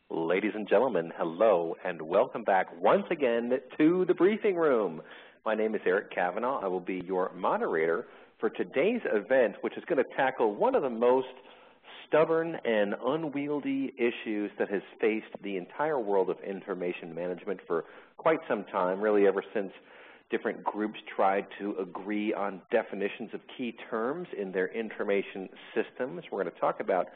Ladies and gentlemen, hello and welcome back once again to the briefing room. My name is Eric Cavanaugh. I will be your moderator for today's event, which is going to tackle one of the most stubborn and unwieldy issues that has faced the entire world of information management for quite some time, really ever since different groups tried to agree on definitions of key terms in their information systems. We're going to talk about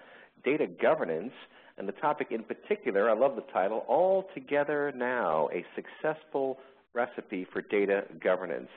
data governance. And the topic in particular, I love the title, All Together Now, a Successful Recipe for Data Governance.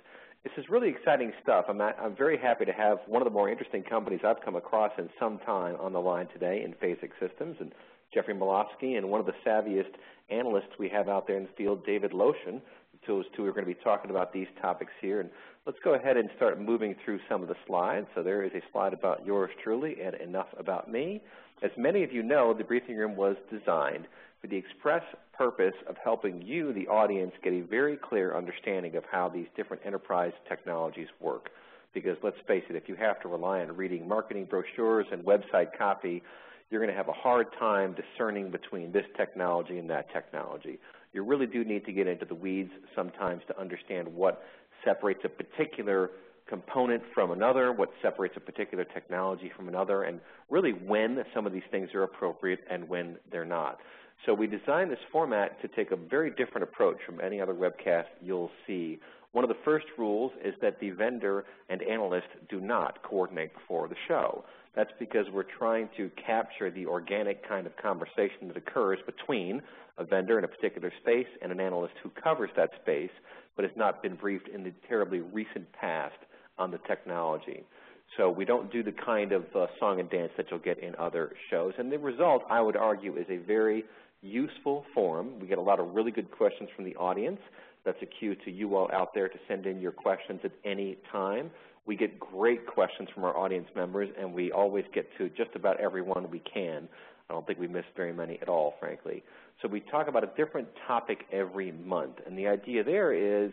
This is really exciting stuff. I'm very happy to have one of the more interesting companies I've come across in some time on the line today in Phasic Systems, and Geoffrey Malafsky, and one of the savviest analysts we have out there in the field, David Loshin. Those two are going to be talking about these topics here. And let's go ahead and start moving through some of the slides. So there is a slide about yours truly and enough about me. As many of you know, the briefing room was designed for the express purpose of helping you, the audience, get a very clear understanding of how these different enterprise technologies work. Because let's face it, if you have to rely on reading marketing brochures and website copy, you're going to have a hard time discerning between this technology and that technology. You really do need to get into the weeds sometimes to understand what separates a particular component from another, what separates a particular technology from another, and really when some of these things are appropriate and when they're not. So we designed this format to take a very different approach from any other webcast you'll see. One of the first rules is that the vendor and analyst do not coordinate before the show. That's because we're trying to capture the organic kind of conversation that occurs between a vendor in a particular space and an analyst who covers that space but has not been briefed in the terribly recent past on the technology. So we don't do the kind of song and dance that you'll get in other shows. And the result, I would argue, is a very useful forum. We get a lot of really good questions from the audience. That's a cue to you all out there to send in your questions at any time. We get great questions from our audience members, and we always get to just about every one we can. I don't think we miss very many at all, frankly. So we talk about a different topic every month. And the idea there is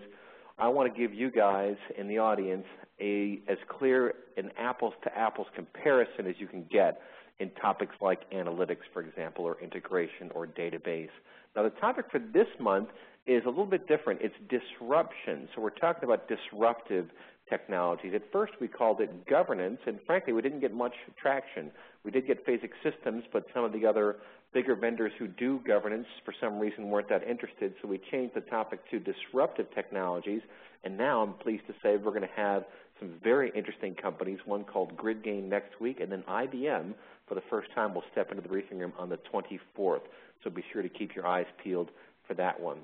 I want to give you guys in the audience as clear an apples-to-apples comparison as you can get in topics like analytics, for example, or integration or database. Now, the topic for this month is a little bit different. It's disruption. So we're talking about disruptive technologies. At first, we called it governance, and frankly, we didn't get much traction. We did get Phasic Systems, but some of the other bigger vendors who do governance for some reason weren't that interested, so we changed the topic to disruptive technologies, and now I'm pleased to say we're going to have some very interesting companies, one called GridGain next week, and then IBM for the first time will step into the briefing room on the 24th, so be sure to keep your eyes peeled for that one.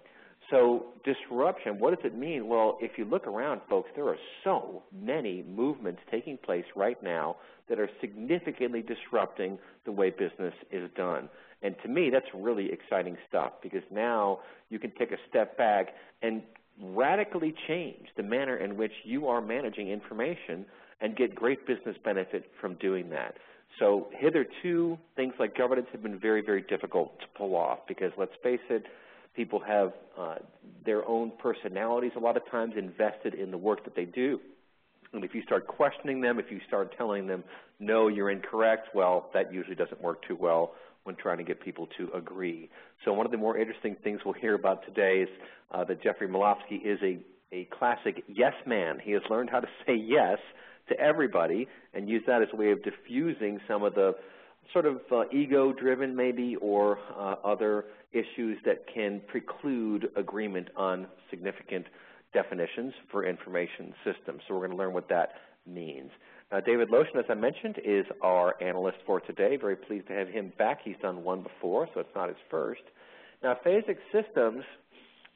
So disruption, what does it mean? Well, if you look around, folks, there are so many movements taking place right now that are significantly disrupting the way business is done. And to me, that's really exciting stuff because now you can take a step back and radically change the manner in which you are managing information and get great business benefit from doing that. So hitherto, things like governance have been very, very difficult to pull off because, let's face it, people have their own personalities a lot of times invested in the work that they do. And if you start questioning them, if you start telling them, no, you're incorrect, well, that usually doesn't work too well when trying to get people to agree. So one of the more interesting things we'll hear about today is that Geoffrey Malafsky is a classic yes man. He has learned how to say yes to everybody and use that as a way of diffusing some of the sort of ego-driven maybe or other issues that can preclude agreement on significant definitions for information systems. So we're going to learn what that means. David Loshin, as I mentioned, is our analyst for today. Very pleased to have him back. He's done one before, so it's not his first. Now, Phasic Systems,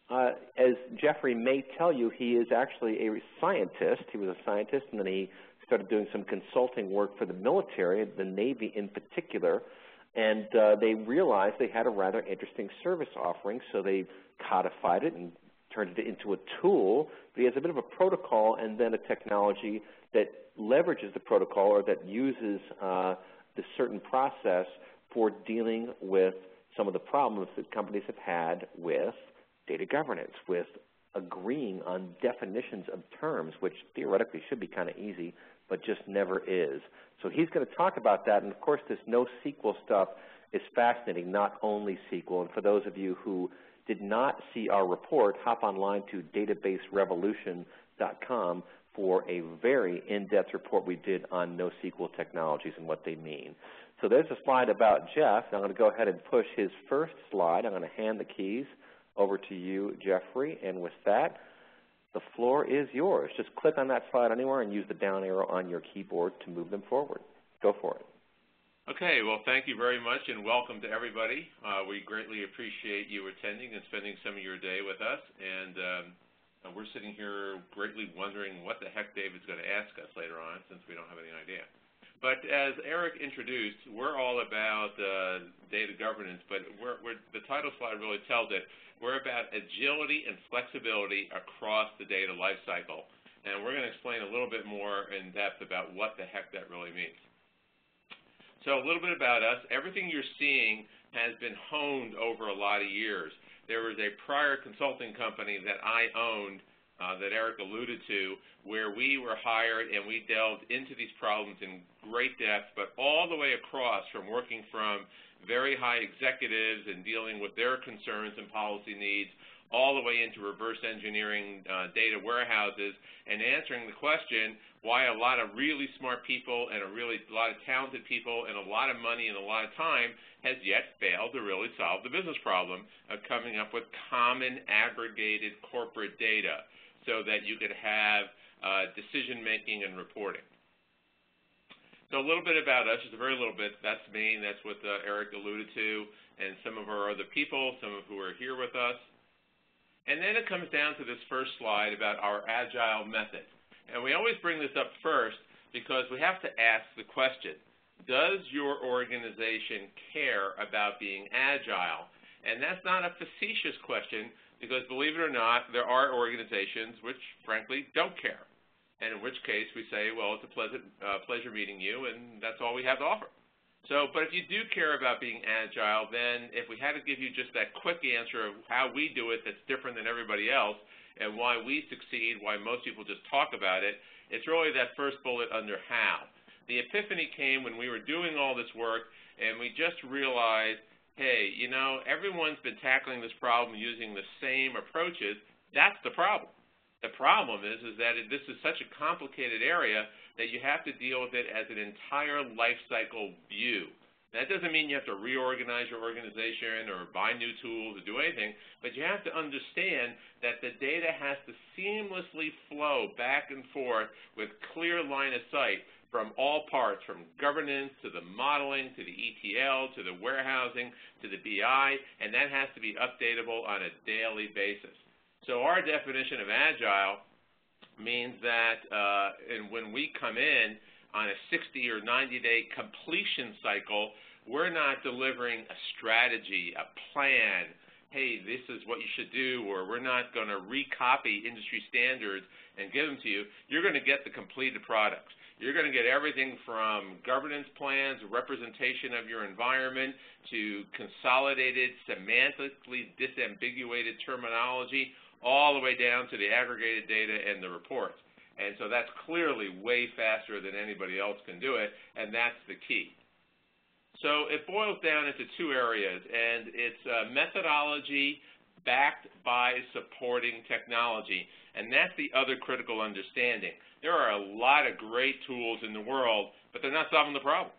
as Geoffrey may tell you, he is actually a scientist. He was a scientist, and then he started doing some consulting work for the military, the Navy in particular, and they realized they had a rather interesting service offering, so they codified it and turned it into a tool. But he has a bit of a protocol and then a technology that leverages the protocol or that uses this certain process for dealing with some of the problems that companies have had with data governance, with agreeing on definitions of terms, which theoretically should be kind of easy, but just never is. So he's going to talk about that, and of course this NoSQL stuff is fascinating, not only SQL. And for those of you who did not see our report, hop online to databaserevolution.com for a very in-depth report we did on NoSQL technologies and what they mean. So there's a slide about Jeff. I'm going to go ahead and push his first slide. I'm going to hand the keys over to you, Geoffrey, and with that, the floor is yours. Just click on that slide anywhere and use the down arrow on your keyboard to move them forward. Go for it. Okay, well, thank you very much and welcome to everybody. We greatly appreciate you attending and spending some of your day with us. And we're sitting here greatly wondering what the heck David's going to ask us later on, since we don't have any idea. But as Eric introduced, we're all about data governance, but the title slide really tells it. We're about agility and flexibility across the data lifecycle. And we're going to explain a little bit more in depth about what the heck that really means. So a little bit about us. Everything you're seeing has been honed over a lot of years. There was a prior consulting company that I owned that Eric alluded to, where we were hired and we delved into these problems in great depth, but all the way across, from working from very high executives and dealing with their concerns and policy needs, all the way into reverse engineering data warehouses and answering the question why a lot of really smart people and a lot of talented people and a lot of money and a lot of time has yet failed to really solve the business problem of coming up with common aggregated corporate data so that you could have decision-making and reporting. So a little bit about us, just a very little bit. That's me, and that's what Eric alluded to, and some of our other people, some of who are here with us. And then it comes down to this first slide about our Agile Methods. And we always bring this up first because we have to ask the question, does your organization care about being agile? And that's not a facetious question because, believe it or not, there are organizations which, frankly, don't care. And in which case we say, well, it's a pleasure meeting you, and that's all we have to offer. So, but if you do care about being agile, then if we had to give you just that quick answer of how we do it that's different than everybody else and why we succeed, why most people just talk about it, it's really that first bullet under how. The epiphany came when we were doing all this work and we just realized, hey, you know, everyone's been tackling this problem using the same approaches. That's the problem. The problem is that this is such a complicated area that you have to deal with it as an entire life cycle view. That doesn't mean you have to reorganize your organization or buy new tools or do anything, but you have to understand that the data has to seamlessly flow back and forth with clear line of sight from all parts, from governance to the modeling to the ETL to the warehousing to the BI, and that has to be updatable on a daily basis. So our definition of agile means that when we come in on a 60 or 90-day completion cycle, we're not delivering a strategy, a plan, hey, this is what you should do, or we're not going to recopy industry standards and give them to you. You're going to get the completed products. You're going to get everything from governance plans, representation of your environment, to consolidated, semantically disambiguated terminology, all the way down to the aggregated data and the reports. And so that's clearly way faster than anybody else can do it, and that's the key. So it boils down into two areas, and it's methodology backed by supporting technology, and that's the other critical understanding. There are a lot of great tools in the world, but they're not solving the problem.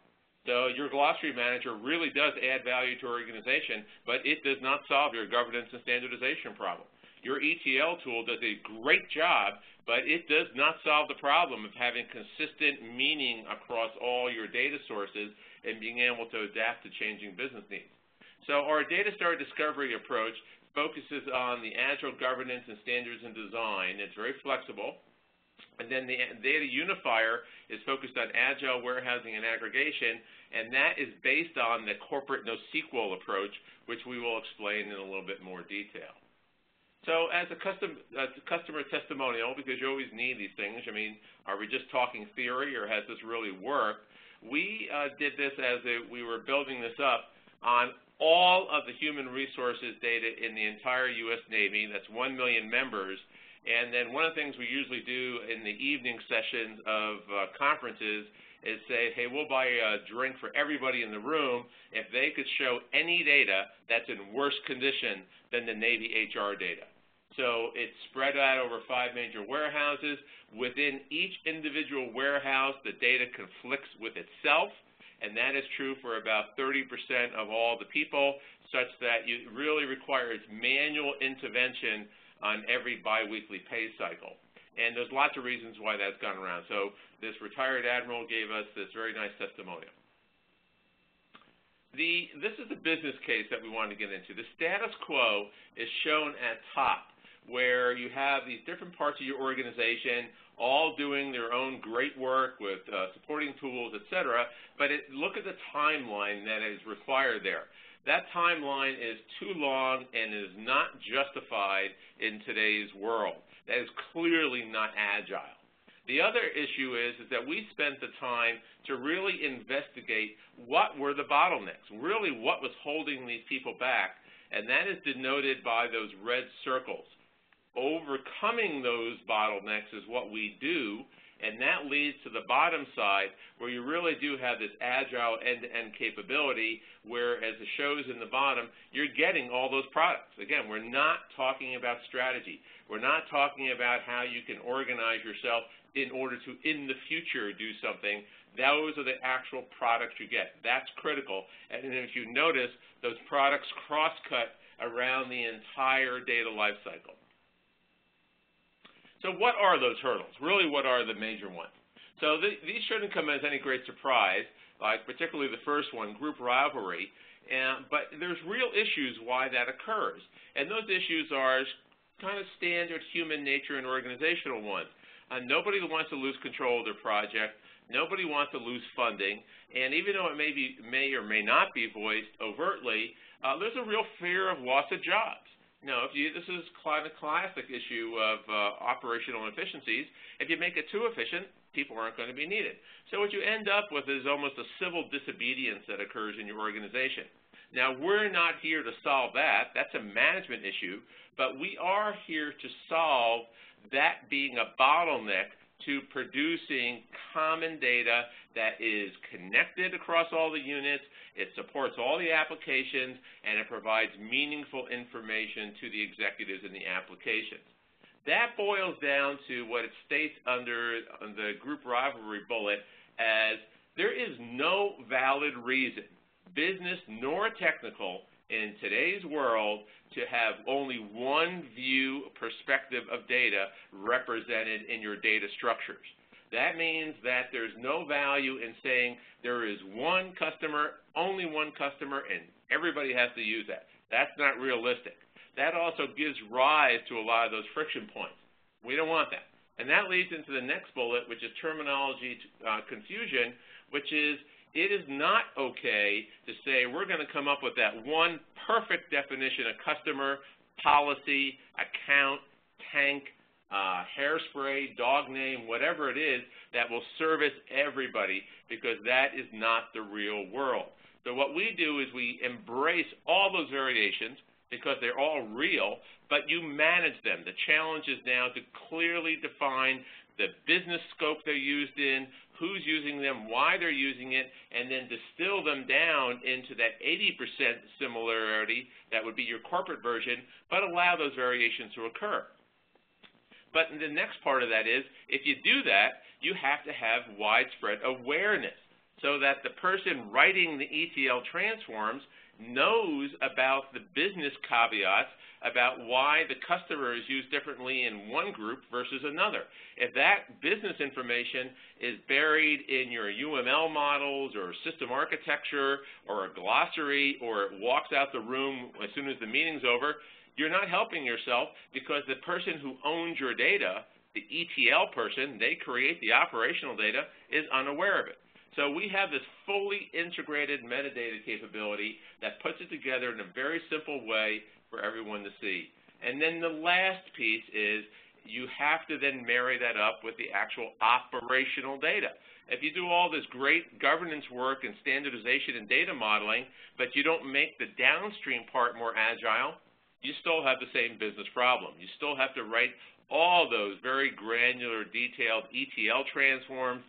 So your glossary manager really does add value to your organization, but it does not solve your governance and standardization problem. Your ETL tool does a great job, but it does not solve the problem of having consistent meaning across all your data sources and being able to adapt to changing business needs. So our DATASTAR discovery approach focuses on the agile governance and standards and design. It's very flexible. And then the data unifier is focused on agile warehousing and aggregation, and that is based on the corporate NoSQL approach, which we will explain in a little bit more detail. So as a customer testimonial, because you always need these things, I mean, are we just talking theory or has this really worked? We did this as we were building this up on all of the human resources data in the entire U.S. Navy. That's 1 million members. And then one of the things we usually do in the evening sessions of conferences is say, hey, we'll buy a drink for everybody in the room if they could show any data that's in worse condition than the Navy HR data. So it's spread out over 5 major warehouses. Within each individual warehouse, the data conflicts with itself, and that is true for about 30% of all the people, such that it really requires manual intervention on every biweekly pay cycle. And there's lots of reasons why that's gone around. So this retired admiral gave us this very nice testimonial. This is the business case that we want to get into. The status quo is shown at top, where you have these different parts of your organization all doing their own great work with supporting tools, et cetera, but look at the timeline that is required there. That timeline is too long and is not justified in today's world. That is clearly not agile. The other issue is that we spent the time to really investigate what were the bottlenecks, really what was holding these people back, and that is denoted by those red circles. Overcoming those bottlenecks is what we do, and that leads to the bottom side, where you really do have this agile end-to-end capability, where, as it shows in the bottom, you're getting all those products. Again, we're not talking about strategy. We're not talking about how you can organize yourself in order to, in the future, do something. Those are the actual products you get. That's critical. And if you notice, those products cross-cut around the entire data lifecycle. So what are those hurdles? Really, what are the major ones? So these shouldn't come as any great surprise, like particularly the first one, group rivalry. But there's real issues why that occurs. And those issues are kind of standard human nature and organizational ones. Nobody wants to lose control of their project. Nobody wants to lose funding. And even though it may or may not be voiced overtly, there's a real fear of loss of jobs. No, this is kind of a classic issue of operational efficiencies. If you make it too efficient, people aren't going to be needed. So what you end up with is almost a civil disobedience that occurs in your organization. Now, we're not here to solve that. That's a management issue. But we are here to solve that being a bottleneck to producing common data that is connected across all the units, it supports all the applications, and it provides meaningful information to the executives in the applications. That boils down to what it states under the group rivalry bullet as there is no valid reason, business nor technical, in today's world to have only one view perspective of data represented in your data structures. That means that there's no value in saying there is one customer, only one customer, and everybody has to use that. That's not realistic. That also gives rise to a lot of those friction points. We don't want that. And that leads into the next bullet, which is terminology confusion, which is it is not okay to say we're going to come up with that one perfect definition of customer, policy, account, tank, hairspray, dog name, whatever it is, that will service everybody, because that is not the real world. So what we do is we embrace all those variations because they're all real, but you manage them. The challenge is now to clearly define the business scope they're used in, who's using them, why they're using it, and then distill them down into that 80% similarity that would be your corporate version, but allow those variations to occur. But the next part of that is, if you do that, you have to have widespread awareness so that the person writing the ETL transforms knows about the business caveats about why the customer is used differently in one group versus another. If that business information is buried in your UML models or system architecture or a glossary, or it walks out the room as soon as the meeting's over, you're not helping yourself, because the person who owns your data, the ETL person, they create the operational data, is unaware of it. So we have this fully integrated metadata capability that puts it together in a very simple way for everyone to see. And then the last piece is you have to then marry that up with the actual operational data. If you do all this great governance work and standardization and data modeling, but you don't make the downstream part more agile, you still have the same business problem. You still have to write all those very granular, detailed ETL transforms.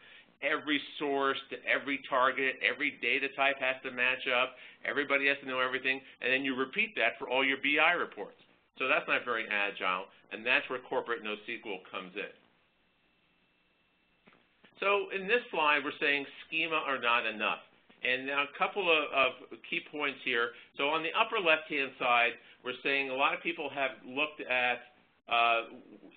Every source to every target, every data type has to match up. Everybody has to know everything, and then you repeat that for all your BI reports. So that's not very agile, and that's where Corporate NoSQL comes in. So in this slide, we're saying schema are not enough. And now a couple of key points here. So on the upper left-hand side, we're saying a lot of people have looked at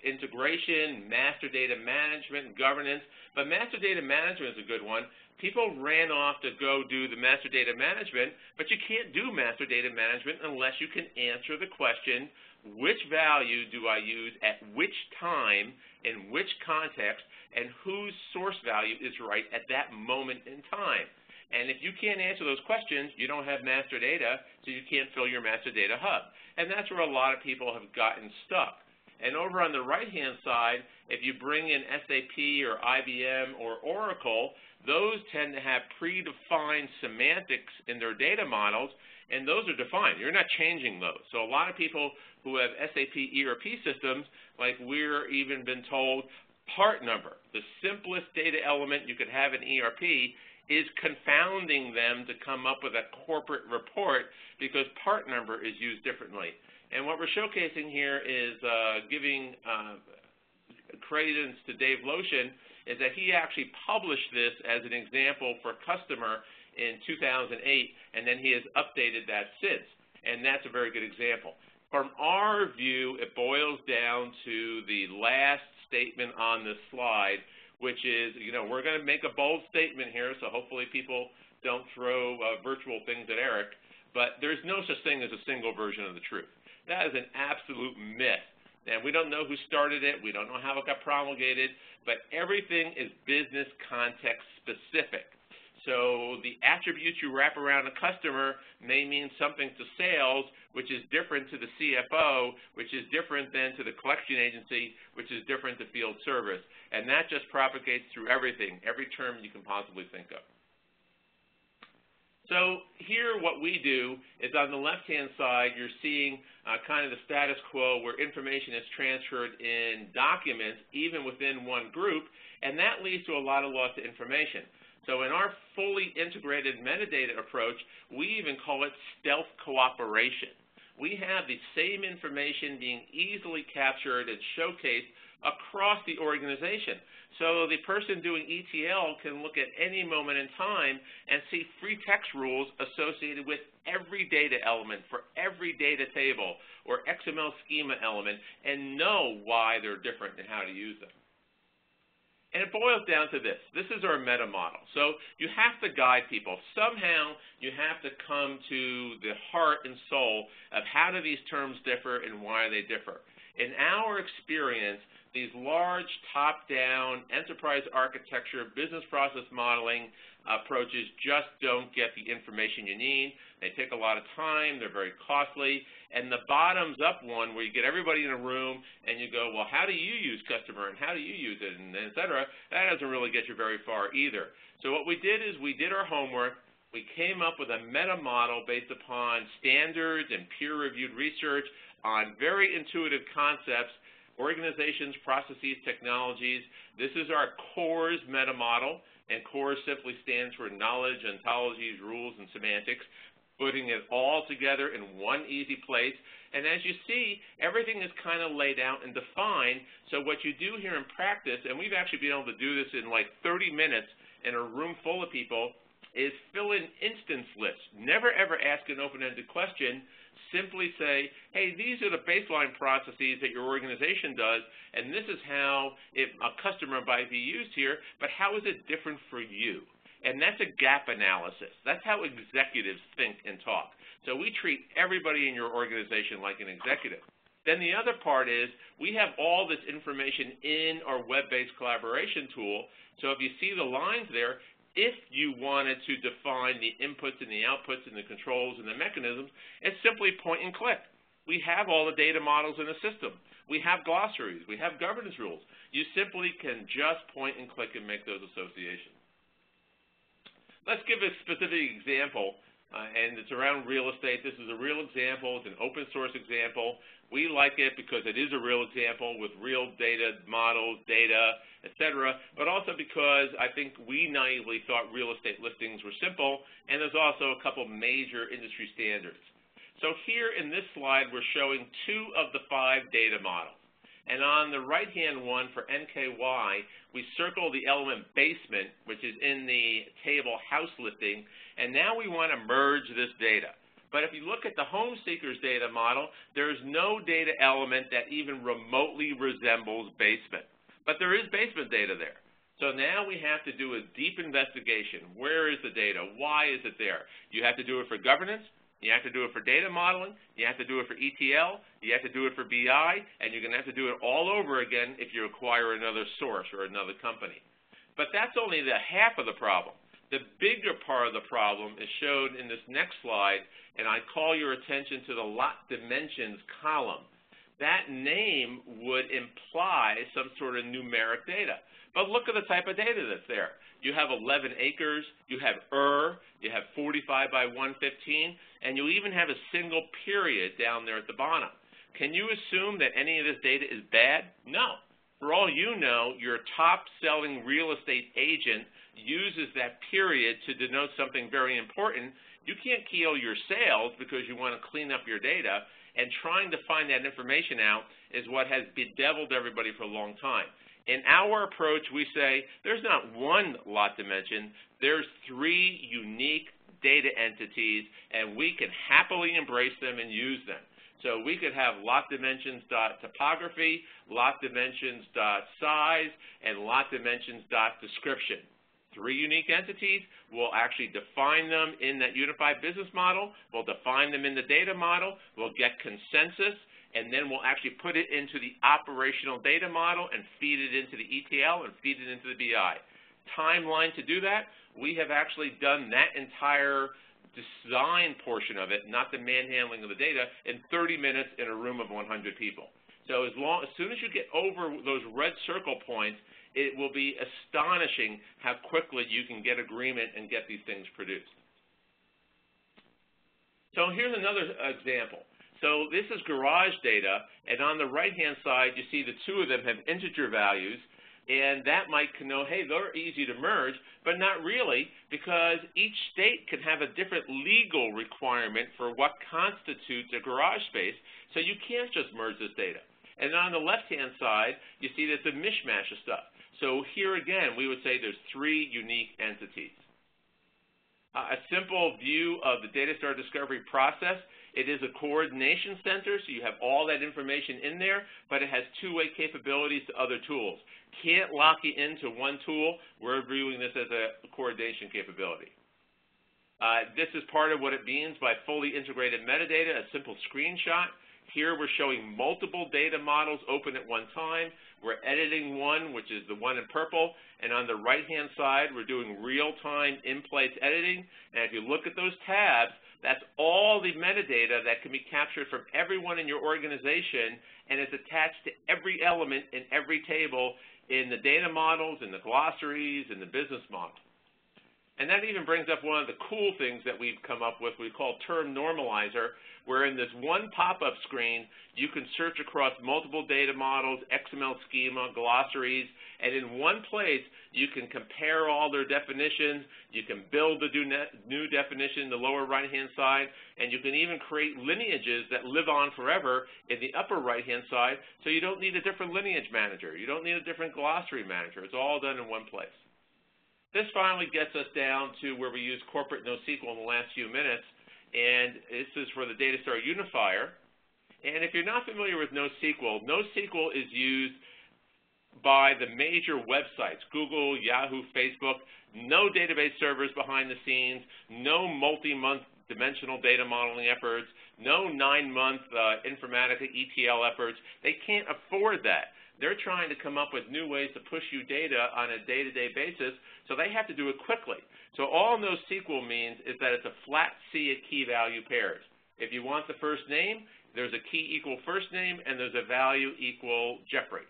integration, master data management, governance, but master data management is a good one. People ran off to go do the master data management, but you can't do master data management unless you can answer the question, which value do I use at which time, in which context, and whose source value is right at that moment in time. And if you can't answer those questions, you don't have master data, so you can't fill your master data hub. And that's where a lot of people have gotten stuck. And over on the right-hand side, if you bring in SAP or IBM or Oracle, those tend to have predefined semantics in their data models, and those are defined. You're not changing those. So a lot of people who have SAP ERP systems, like we're even been told, part number, the simplest data element you could have in ERP, is confounding them to come up with a corporate report because part number is used differently. And what we're showcasing here is giving credence to Dave Loshin, is that he actually published this as an example for customer in 2008, and then he has updated that since. And that's a very good example. From our view, it boils down to the last statement on this slide, which is, we're going to make a bold statement here, so hopefully people don't throw virtual things at Eric, but there's no such thing as a single version of the truth. That is an absolute myth. And we don't know who started it. We don't know how it got promulgated. But everything is business context specific. So the attributes you wrap around a customer may mean something to sales, which is different to the CFO, which is different than to the collection agency, which is different to field service. And that just propagates through everything, every term you can possibly think of. So here what we do is on the left-hand side, you're seeing kind of the status quo where information is transferred in documents, even within one group, and that leads to a lot of loss of information. So in our fully integrated metadata approach, we even call it stealth cooperation. We have the same information being easily captured and showcased across the organization. So the person doing ETL can look at any moment in time and see free text rules associated with every data element for every data table or XML schema element and know why they're different and how to use them. And it boils down to this. This is our meta model. So you have to guide people. Somehow you have to come to the heart and soul of how do these terms differ and why they differ. In our experience, these large top-down enterprise architecture, business process modeling approaches just don't get the information you need. They take a lot of time. They're very costly. And the bottoms-up one, where you get everybody in a room and you go, well, how do you use customer and how do you use it, and et cetera, that doesn't really get you very far either. So what we did is we did our homework. We came up with a meta model based upon standards and peer-reviewed research on very intuitive concepts, organizations, processes, technologies. This is our CORES meta model, and CORES simply stands for knowledge, ontologies, rules, and semantics, putting it all together in one easy place. And as you see, everything is kind of laid out and defined. So what you do here in practice, and we've actually been able to do this in like 30 minutes in a room full of people, is fill in instance lists. Never ever ask an open-ended question. Simply say, hey, these are the baseline processes that your organization does, and this is how a customer might be used here, but how is it different for you? And that's a gap analysis. That's how executives think and talk. So we treat everybody in your organization like an executive. Then the other part is we have all this information in our web-based collaboration tool. So if you see the lines there, if you wanted to define the inputs and the outputs and the controls and the mechanisms, it's simply point and click. We have all the data models in the system. We have glossaries. We have governance rules. You simply can just point and click and make those associations. Let's give a specific example and it's around real estate. This is a real example. It's an open source example. We like it because it is a real example with real data models, data, etc., but also because I think we naively thought real estate listings were simple, and there's also a couple major industry standards. So here in this slide, we're showing 2 of the 5 data models. And on the right-hand one for NKY, we circle the element basement, which is in the table house listing, and now we want to merge this data. But if you look at the home seekers data model, there's no data element that even remotely resembles basement. But there is basement data there. So now we have to do a deep investigation. Where is the data? Why is it there? You have to do it for governance. You have to do it for data modeling, you have to do it for ETL, you have to do it for BI, and you're going to have to do it all over again if you acquire another source or another company. But that's only the half of the problem. The bigger part of the problem is shown in this next slide, and I call your attention to the lot dimensions column. That name would imply some sort of numeric data. But look at the type of data that's there. You have 11 acres, you have you have 45 by 115, and you even have a single period down there at the bottom. Can you assume that any of this data is bad? No. For all you know, your top-selling real estate agent uses that period to denote something very important. You can't kill your sales because you want to clean up your data, and trying to find that information out is what has bedeviled everybody for a long time. In our approach, we say there's not one lot dimension, there's 3 unique data entities, and we can happily embrace them and use them. So we could have lot dimensions.topography, lot dimensions.size, and lot dimensions.description. 3 unique entities. We'll actually define them in that unified business model. We'll define them in the data model. We'll get consensus, and then we'll actually put it into the operational data model and feed it into the ETL and feed it into the BI. Timeline to do that, we have actually done that entire design portion of it, not the manhandling of the data, in 30 minutes in a room of 100 people. So as soon as you get over those red circle points, it will be astonishing how quickly you can get agreement and get these things produced. So here's another example. So this is garage data, and on the right-hand side, you see the 2 of them have integer values, and that might connote, hey, they're easy to merge, but not really, because each state can have a different legal requirement for what constitutes a garage space, so you can't just merge this data. And on the left-hand side, you see there's a mishmash of stuff. So here again, we would say there's 3 unique entities. A simple view of the DATASTAR discovery process. It is a coordination center, so you have all that information in there, but it has 2-way capabilities to other tools. Can't lock you into one tool. We're viewing this as a coordination capability. This is part of what it means by fully integrated metadata, a simple screenshot. Here we're showing multiple data models open at one time. We're editing one, which is the one in purple, and on the right-hand side, we're doing real-time in-place editing. And if you look at those tabs, that's all the metadata that can be captured from everyone in your organization, and it's attached to every element in every table in the data models, in the glossaries, in the business model. And that even brings up one of the cool things that we've come up with, we call term normalizer, where in this one pop-up screen, you can search across multiple data models, XML schema, glossaries, and in one place, you can compare all their definitions, you can build the new definition in the lower right-hand side, and you can even create lineages that live on forever in the upper right-hand side, so you don't need a different lineage manager, you don't need a different glossary manager, it's all done in one place. This finally gets us down to where we use Corporate NoSQL in the last few minutes, and this is for the DATASTAR UNIFIER. And if you're not familiar with NoSQL, NoSQL is used by the major websites, Google, Yahoo, Facebook, no database servers behind the scenes, no multi-month dimensional data modeling efforts, no 9-month Informatica ETL efforts. They can't afford that. They're trying to come up with new ways to push you data on a day-to-day basis, so they have to do it quickly. So all NoSQL means is that it's a flat C of key value pairs. If you want the first name, there's a key equal first name, and there's a value equal Geoffrey.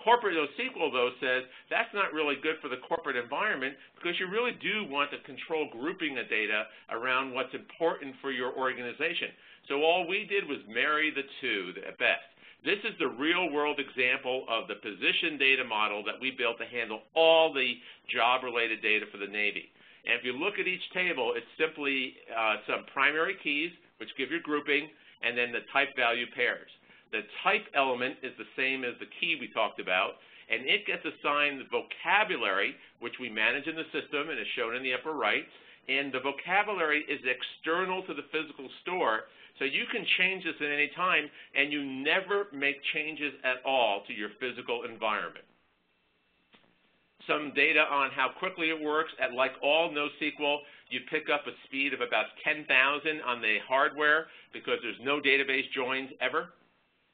Corporate NoSQL, though, says that's not really good for the corporate environment because you really do want to control grouping of data around what's important for your organization. So all we did was marry the two at best. This is the real-world example of the position data model that we built to handle all the job-related data for the Navy. And if you look at each table, it's simply some primary keys, which give you grouping, and then the type value pairs. The type element is the same as the key we talked about, and it gets assigned the vocabulary, which we manage in the system and is shown in the upper right, and the vocabulary is external to the physical store, so you can change this at any time, and you never make changes at all to your physical environment. Some data on how quickly it works. Like all NoSQL, you pick up a speed of about 10,000 on the hardware because there's no database joins ever.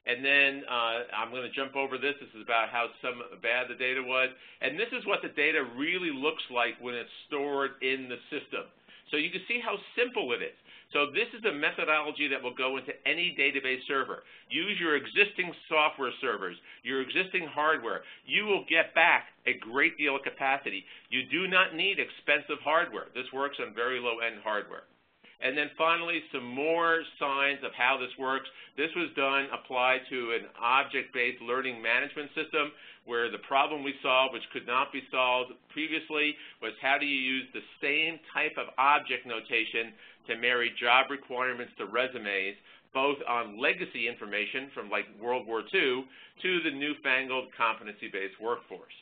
And then I'm going to jump over this. This is about how bad the data was. And this is what the data really looks like when it's stored in the system. So you can see how simple it is. So this is a methodology that will go into any database server. Use your existing software servers, your existing hardware. You will get back a great deal of capacity. You do not need expensive hardware. This works on very low-end hardware. And then finally, some more signs of how this works. This was applied to an object-based learning management system where the problem we solved, which could not be solved previously, was how do you use the same type of object notation to marry job requirements to resumes, both on legacy information from like World War II to the newfangled competency-based workforce.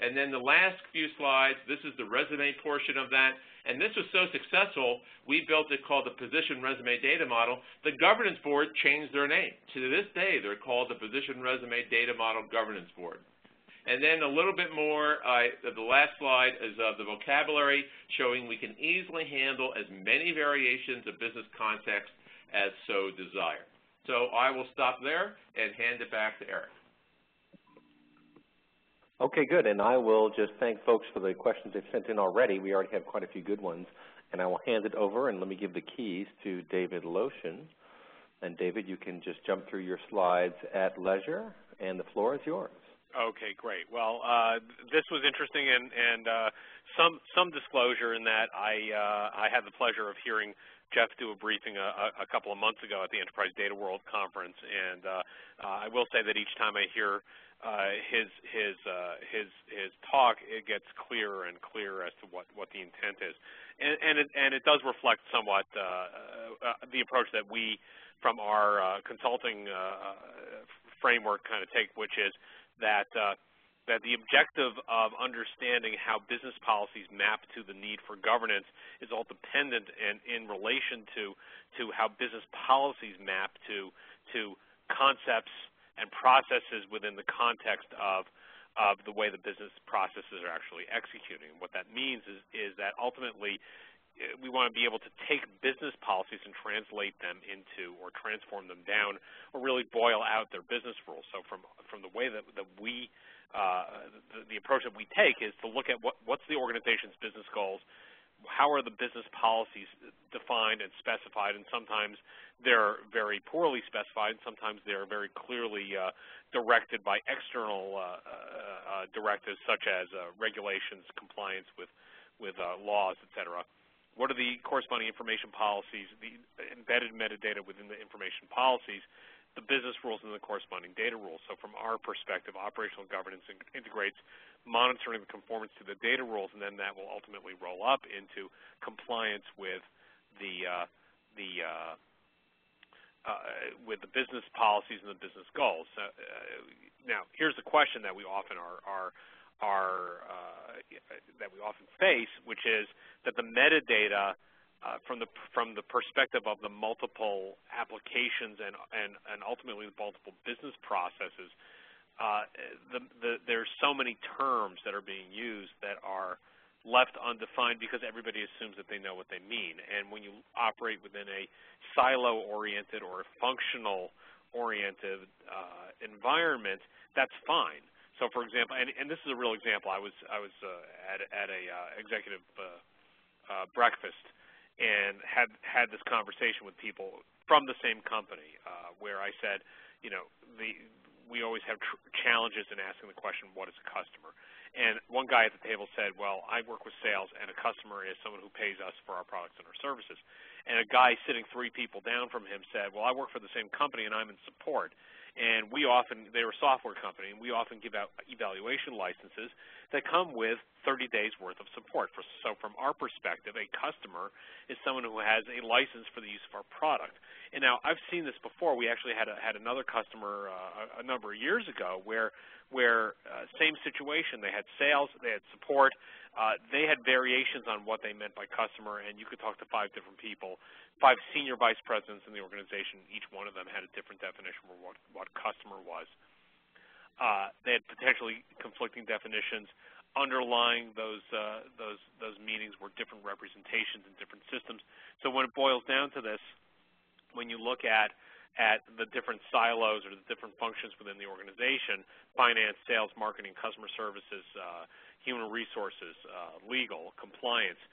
And then the last few slides, this is the resume portion of that. And this was so successful, we built it called the Position Resume Data Model. The Governance Board changed their name. To this day, they're called the Position Resume Data Model Governance Board. And then a little bit more, the last slide is of the vocabulary, showing we can easily handle as many variations of business context as so desired. So I will stop there and hand it back to Eric. Okay, good. And I will just thank folks for the questions they've sent in already. We already have quite a few good ones. And I will hand it over, and let me give the keys to David Loshin. And David, you can just jump through your slides at leisure, and the floor is yours. Okay, great. Well, this was interesting, and some disclosure in that I had the pleasure of hearing Jeff do a briefing a couple of months ago at the Enterprise Data World Conference, and I will say that each time I hear his talk, it gets clearer and clearer as to what the intent is, and it does reflect somewhat the approach that we, from our consulting framework, kind of take, which is that the objective of understanding how business policies map to the need for governance is all dependent and in relation to how business policies map to concepts and processes within the context of the way the business processes are actually executing. What that means is that ultimately we want to be able to take business policies and translate them into, or transform them down, or really boil out their business rules. So from the way that we, the approach that we take is to look at what's the organization's business goals, how are the business policies defined and specified, and sometimes they're very poorly specified, and sometimes they're very clearly directed by external directives such as regulations, compliance with laws, et cetera. What are the corresponding information policies, the embedded metadata within the information policies, the business rules, and the corresponding data rules? So from our perspective, operational governance integrates monitoring the conformance to the data rules, and then that will ultimately roll up into compliance with the business policies and the business goals. Now, here's the question that we often that we often face, which is that the metadata, from the perspective of the multiple applications and ultimately the multiple business processes, there's so many terms that are being used that are left undefined because everybody assumes that they know what they mean. And when you operate within a silo-oriented or a functional-oriented environment, that's fine. So, for example, and this is a real example. I was at a executive breakfast and had this conversation with people from the same company where I said, you know, we always have challenges in asking the question, what is a customer? And one guy at the table said, well, I work with sales, and a customer is someone who pays us for our products and our services. And a guy sitting 3 people down from him said, well, I work for the same company, and I'm in support. And they were a software company, and we often give out evaluation licenses that come with 30 days worth of support. So from our perspective, a customer is someone who has a license for the use of our product. And now I've seen this before. We actually had another customer a number of years ago where same situation. They had sales, they had support. They had variations on what they meant by customer, and you could talk to 5 different people, 5 senior vice presidents in the organization. Each one of them had a different definition of what customer was. They had potentially conflicting definitions. Underlying those meanings were different representations in different systems. So when it boils down to this, when you look at the different silos or the different functions within the organization, finance, sales, marketing, customer services, human resources, legal, compliance,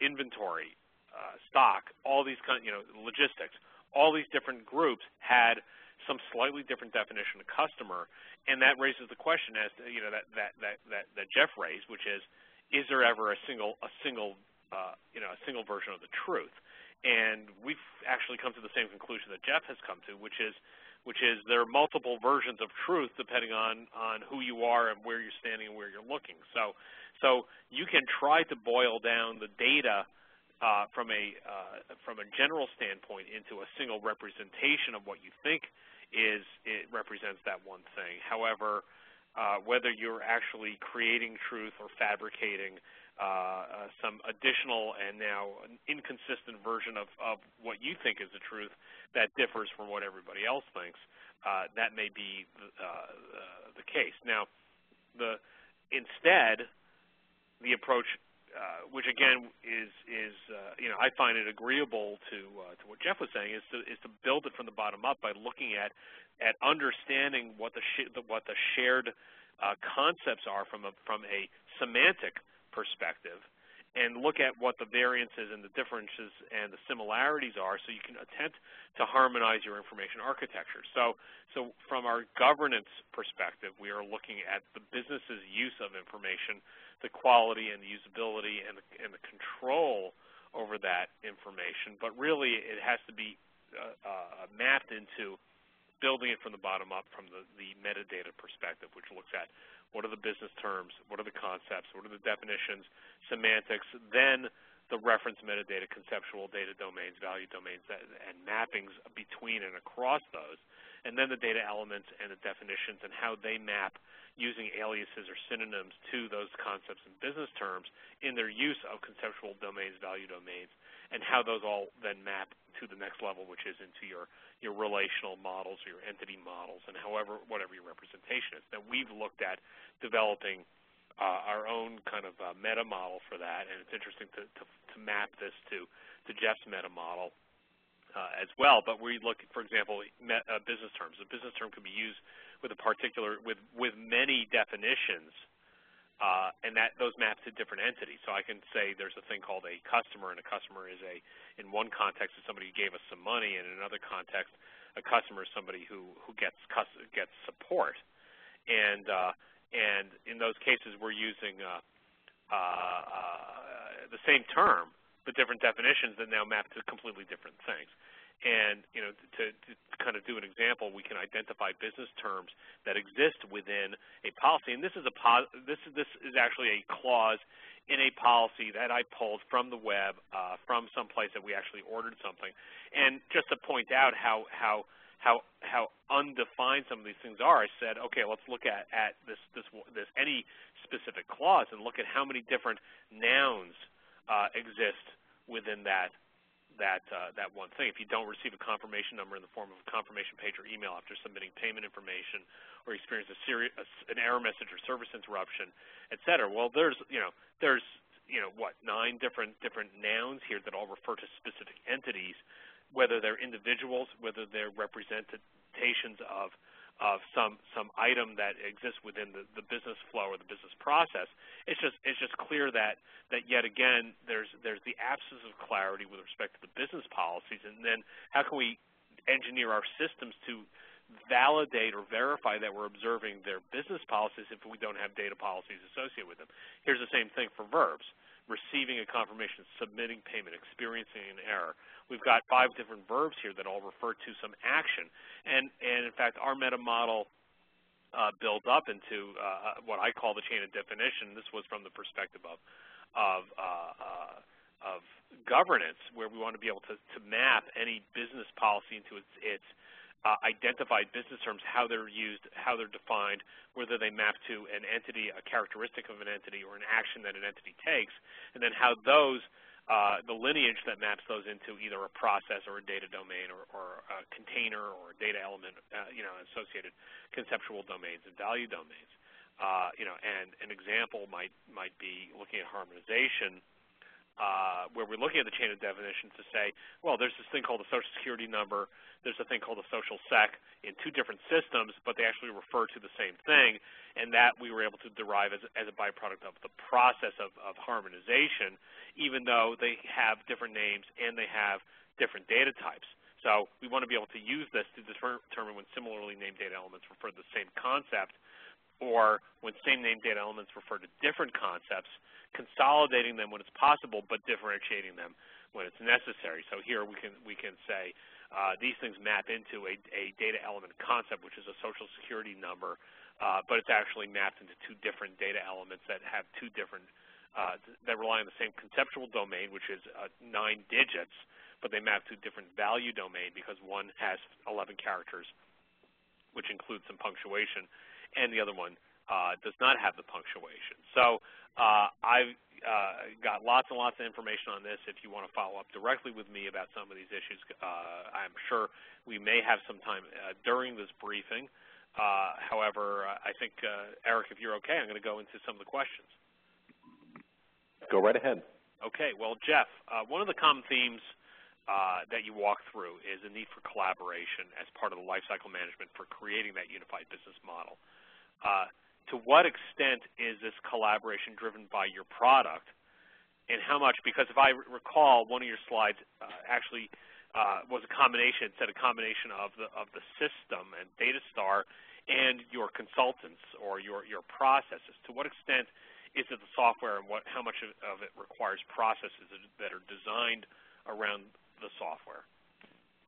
inventory, stock, all these logistics, all these different groups had some slightly different definition of customer, and that raises the question as to, that Jeff raised, which is there ever a single version of the truth? And we've actually come to the same conclusion that Jeff has come to, which is there are multiple versions of truth depending on who you are and where you're standing and where you're looking. So you can try to boil down the data from a general standpoint into a single representation of what you think it represents that one thing. However, whether you're actually creating truth or fabricating some additional and now an inconsistent version of what you think is the truth that differs from what everybody else thinks, that may be the case. Now, instead, the approach, which again is I find it agreeable to what Jeff was saying, is to build it from the bottom up by looking at understanding what the shared concepts are from a semantic perspective, and look at what the variances and the differences and the similarities are, so you can attempt to harmonize your information architecture. So from our governance perspective, we are looking at the business's use of information, the quality and the usability and the control over that information, but really it has to be mapped into building it from the bottom up from the metadata perspective, which looks at what are the business terms, what are the concepts, what are the definitions, semantics, then the reference metadata, conceptual data domains, value domains, and mappings between and across those, and then the data elements and the definitions and how they map using aliases or synonyms to those concepts and business terms in their use of conceptual domains, value domains, and how those all then map to the next level, which is into your relational models or your entity models, and whatever your representation is. Now, we've looked at developing our own kind of meta model for that, and it's interesting to map this to Jeff's meta model as well. But we look, for example, business terms. A business term can be used with with many definitions, and those map to different entities. So I can say there's a thing called a customer, and a customer is in one context is somebody who gave us some money, and in another context, a customer is somebody who gets support. And in those cases, we're using the same term, but different definitions that now map to completely different things. And to kind of do an example, we can identify business terms that exist within a policy, and this is actually a clause in a policy that I pulled from the web, from some place that we actually ordered something. And just to point out how undefined some of these things are, I said, okay, let's look at this any specific clause and look at how many different nouns exist within that one thing. If you don't receive a confirmation number in the form of a confirmation page or email after submitting payment information, or experience an error message or service interruption, et cetera. Well, there's 9 different nouns here that all refer to specific entities, whether they're individuals, whether they're representations of some item that exists within the business flow or the business process. It's just clear that yet again there's the absence of clarity with respect to the business policies, and then how can we engineer our systems to validate or verify that we're observing their business policies if we don't have data policies associated with them. Here's the same thing for verbs: receiving a confirmation, submitting payment, experiencing an error. We've got 5 different verbs here that all refer to some action. And in fact, our meta model builds up into what I call the chain of definition. This was from the perspective of governance, where we want to be able to map any business policy into its identified business terms, how they're used, how they're defined, whether they map to an entity, a characteristic of an entity, or an action that an entity takes, and then how those, the lineage that maps those into either a process or a data domain or a container or a data element, associated conceptual domains and value domains. And an example might be looking at harmonization, where we're looking at the chain of definition to say, well, there's this thing called the Social Security number, there's a thing called the social sec in 2 different systems, but they actually refer to the same thing, and that we were able to derive as a byproduct of the process of harmonization, even though they have different names and they have different data types. So we want to be able to use this to determine when similarly named data elements refer to the same concept, or when same named data elements refer to different concepts, consolidating them when it's possible, but differentiating them when it's necessary. So here we can say these things map into a data element concept, which is a Social Security number, but it's actually mapped into 2 different data elements that have 2 different that rely on the same conceptual domain, which is 9 digits, but they map to a different value domain because one has 11 characters, which includes some punctuation, and the other one does not have the punctuation. So I've got lots and lots of information on this. If you want to follow up directly with me about some of these issues, I'm sure we may have some time during this briefing. However, I think, Eric, if you're okay, I'm going to go into some of the questions. Go right ahead. Okay. Well, Jeff, one of the common themes that you walk through is the need for collaboration as part of the lifecycle management for creating that unified business model. To what extent is this collaboration driven by your product, and how much? Because if I recall, one of your slides actually was a combination. It said a combination of the system and DATASTAR and your consultants or your processes. To what extent is it the software, and how much of it requires processes that are designed around the software?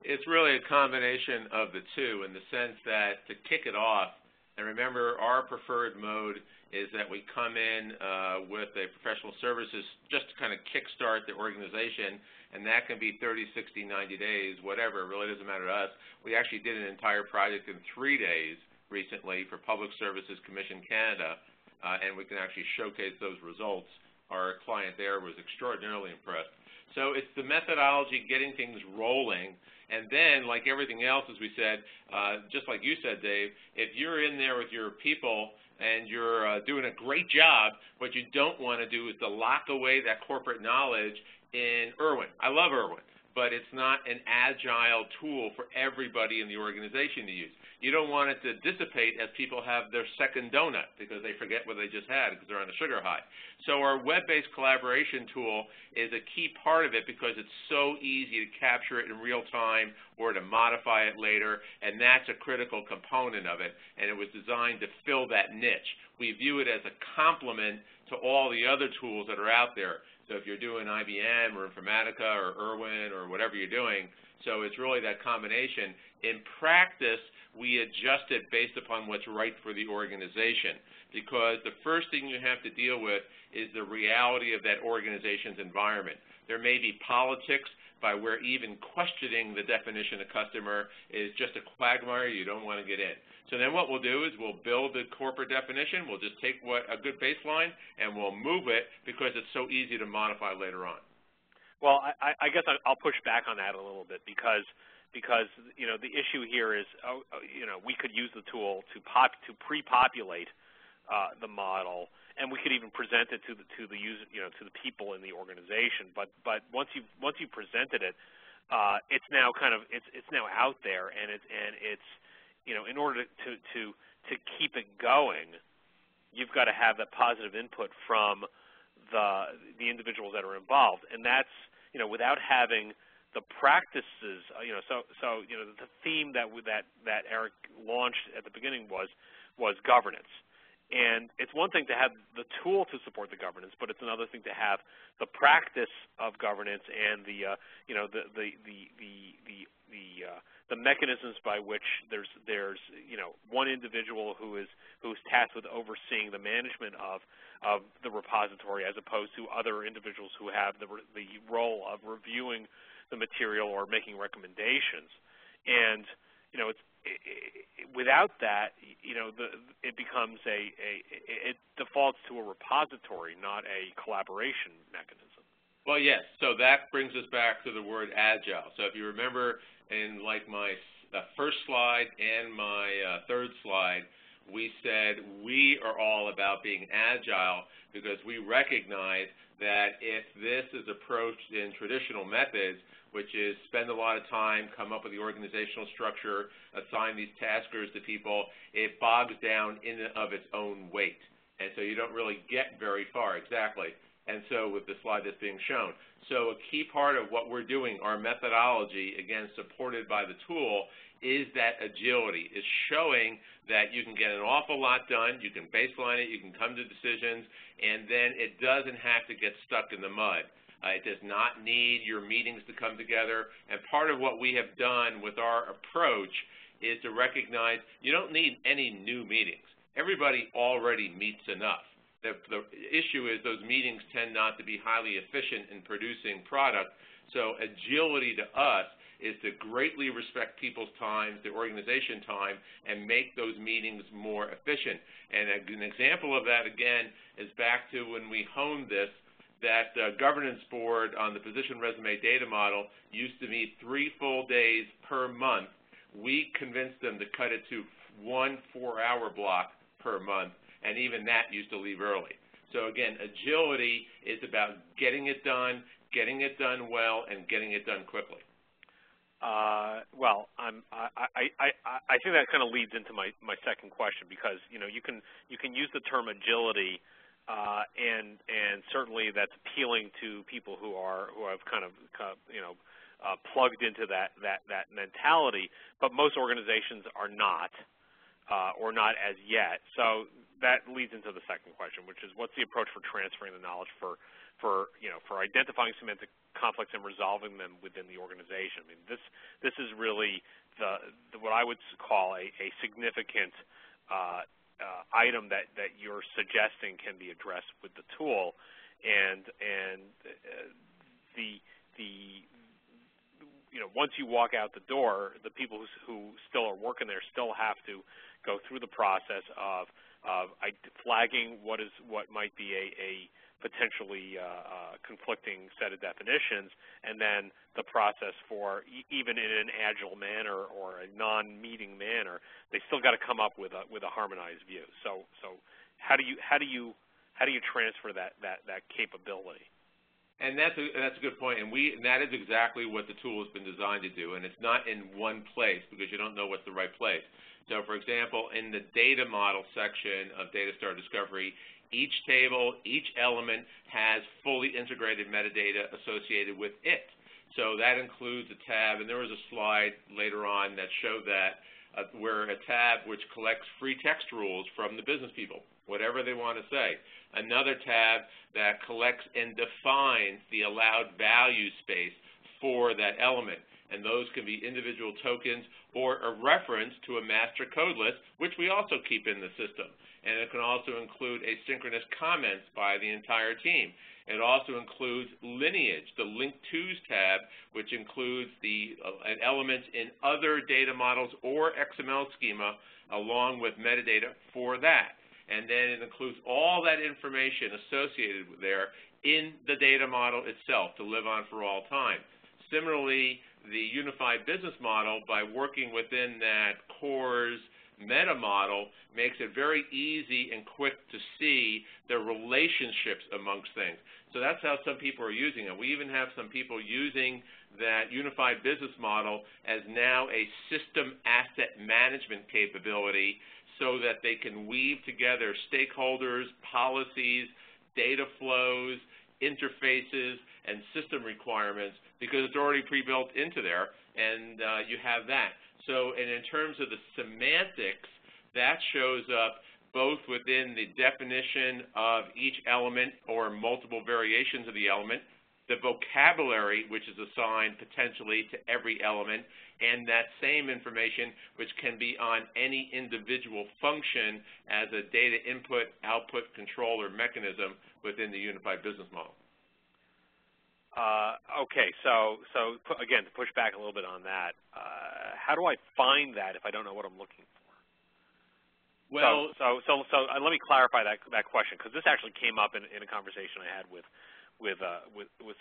It's really a combination of the 2 in the sense that to kick it off, and remember, our preferred mode is that we come in with a professional services just to kind of kickstart the organization, and that can be 30, 60, 90 days, whatever. It really doesn't matter to us. We actually did an entire project in 3 days recently for Public Services Commission Canada, and we can actually showcase those results. Our client there was extraordinarily impressed. So it's the methodology, getting things rolling, and then, like everything else, as we said, just like you said, Dave, if you're in there with your people and you're doing a great job, what you don't want to do is to lock away that corporate knowledge in Irwin. I love Irwin, but it's not an agile tool for everybody in the organization to use. You don't want it to dissipate as people have their second donut because they forget what they just had because they're on a sugar high. So our web-based collaboration tool is a key part of it because it's so easy to capture it in real time or to modify it later, and that's a critical component of it, and it was designed to fill that niche. We view it as a complement to all the other tools that are out there. So if you're doing IBM or Informatica or Irwin or whatever you're doing, so it's really that combination. In practice, we adjust it based upon what's right for the organization, because the first thing you have to deal with is the reality of that organization's environment. There may be politics by where even questioning the definition of customer is just a quagmire you don't want to get in. So then what we'll do is we'll build the corporate definition. We'll just take a good baseline and we'll move it because it's so easy to modify later on. Well, I guess I'll push back on that a little bit because the issue here is we could use the tool to pre-populate the model, and we could even present it to the user, to the people in the organization. But once you presented it, it's now it's now out there, and it's in order to keep it going, you've got to have that positive input from the individuals that are involved, and that's without having the practices, the theme that Eric launched at the beginning was governance. And it's one thing to have the tool to support the governance, but it's another thing to have the practice of governance and the mechanisms by which there's one individual who's tasked with overseeing the management of the repository, as opposed to other individuals who have the role of reviewing the material or making recommendations. And without that, it becomes it defaults to a repository, not a collaboration mechanism. Well, yes. So that brings us back to the word agile. So if you remember, in like my first slide and my third slide, we said we are all about being agile because we recognize that if this is approached in traditional methods, which is spend a lot of time, come up with the organizational structure, assign these taskers to people, it bogs down in and of its own weight. And so you don't really get very far, exactly. And so with the slide that's being shown. So a key part of what we're doing, our methodology, again, supported by the tool, is that agility, is showing that you can get an awful lot done, you can baseline it, you can come to decisions, and then it doesn't have to get stuck in the mud. It does not need your meetings to come together. And part of what we have done with our approach is to recognize you don't need any new meetings. Everybody already meets enough. The issue is those meetings tend not to be highly efficient in producing product. So agility to us is to greatly respect people's time, their organization time, and make those meetings more efficient. And an example of that, again, is back to when we honed this, that governance board on the position resume data model used to meet 3 full days per month. We convinced them to cut it to 1 4-hour block per month, and even that used to leave early. So again, agility is about getting it done well, and getting it done quickly. I think that kind of leads into my second question, because you can use the term agility. And certainly that's appealing to people who have kind of plugged into that mentality, but most organizations are not, or not as yet. So that leads into the second question, which is what's the approach for transferring the knowledge for identifying semantic conflicts and resolving them within the organization? I mean, this is really what I would call a significant item that you're suggesting can be addressed with the tool, and once you walk out the door, the people who still are working there still have to go through the process of flagging what might be a potentially conflicting set of definitions, and then the process for, even in an agile manner or a non-meeting manner, they still got to come up with a harmonized view. So how do you transfer that capability? And that's a good point, and that is exactly what the tool has been designed to do, and it's not in one place because you don't know what's the right place. So, for example, in the data model section of DATASTAR Discovery, each table, each element has fully integrated metadata associated with it. So that includes a tab, and there was a slide later on that showed that, where a tab which collects free text rules from the business people, whatever they want to say. Another tab that collects and defines the allowed value space for that element. And those can be individual tokens or a reference to a master code list, which we also keep in the system. And it can also include asynchronous comments by the entire team. It also includes lineage, the Link Tos tab, which includes the elements in other data models or XML schema along with metadata for that. And then it includes all that information associated with there in the data model itself to live on for all time. Similarly, the unified business model, by working within that CORS meta model, makes it very easy and quick to see the relationships amongst things. So that's how some people are using it. We even have some people using that unified business model as now a system asset management capability so that they can weave together stakeholders, policies, data flows, interfaces, and system requirements because it's already pre-built into there, and you have that. So, and in terms of the semantics, that shows up both within the definition of each element or multiple variations of the element, the vocabulary which is assigned potentially to every element, and that same information which can be on any individual function as a data input, output, control, or mechanism within the unified business model. Okay, so again, to push back a little bit on that, how do I find that if I don't know what I'm looking for? Well, so let me clarify that question, because this actually came up in a conversation I had with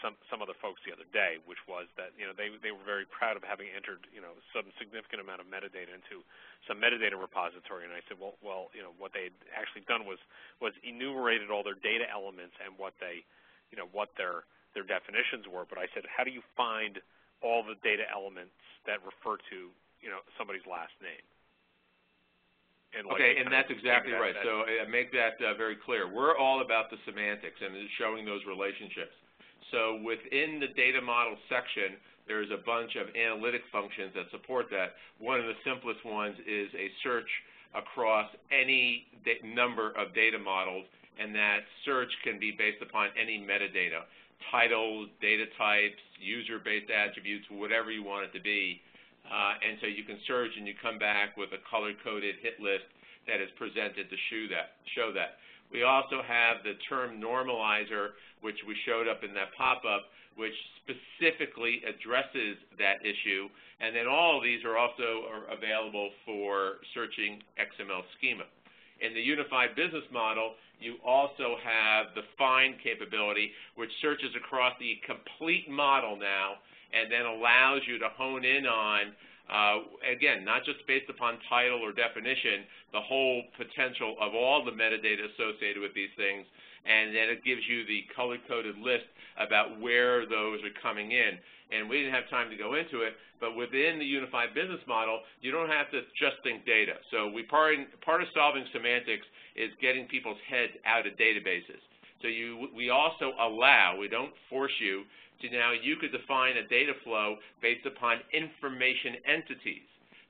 some other folks the other day, which was that they were very proud of having entered some significant amount of metadata into some metadata repository, and I said, well what they had actually done was enumerated all their data elements and what they what their definitions were. But I said, how do you find all the data elements that refer to somebody's last name? Okay, and that's exactly right. So make that very clear. We're all about the semantics and showing those relationships. So within the data model section, there's a bunch of analytic functions that support that. One of the simplest ones is a search across any number of data models, and that search can be based upon any metadata, titles, data types, user-based attributes, whatever you want it to be. And so you can search and you come back with a color-coded hit list that is presented to show that. We also have the term normalizer, which we showed up in that pop-up, which specifically addresses that issue. And then all of these are also available for searching XML schema. In the unified business model, you also have the find capability, which searches across the complete model now and then allows you to hone in on, again, not just based upon title or definition, the whole potential of all the metadata associated with these things, and then it gives you the color-coded list about where those are coming in. And we didn't have time to go into it, but within the unified business model, you don't have to just think data. So part of solving semantics is getting people's heads out of databases. So we also allow, we don't force you to now, you could define a data flow based upon information entities.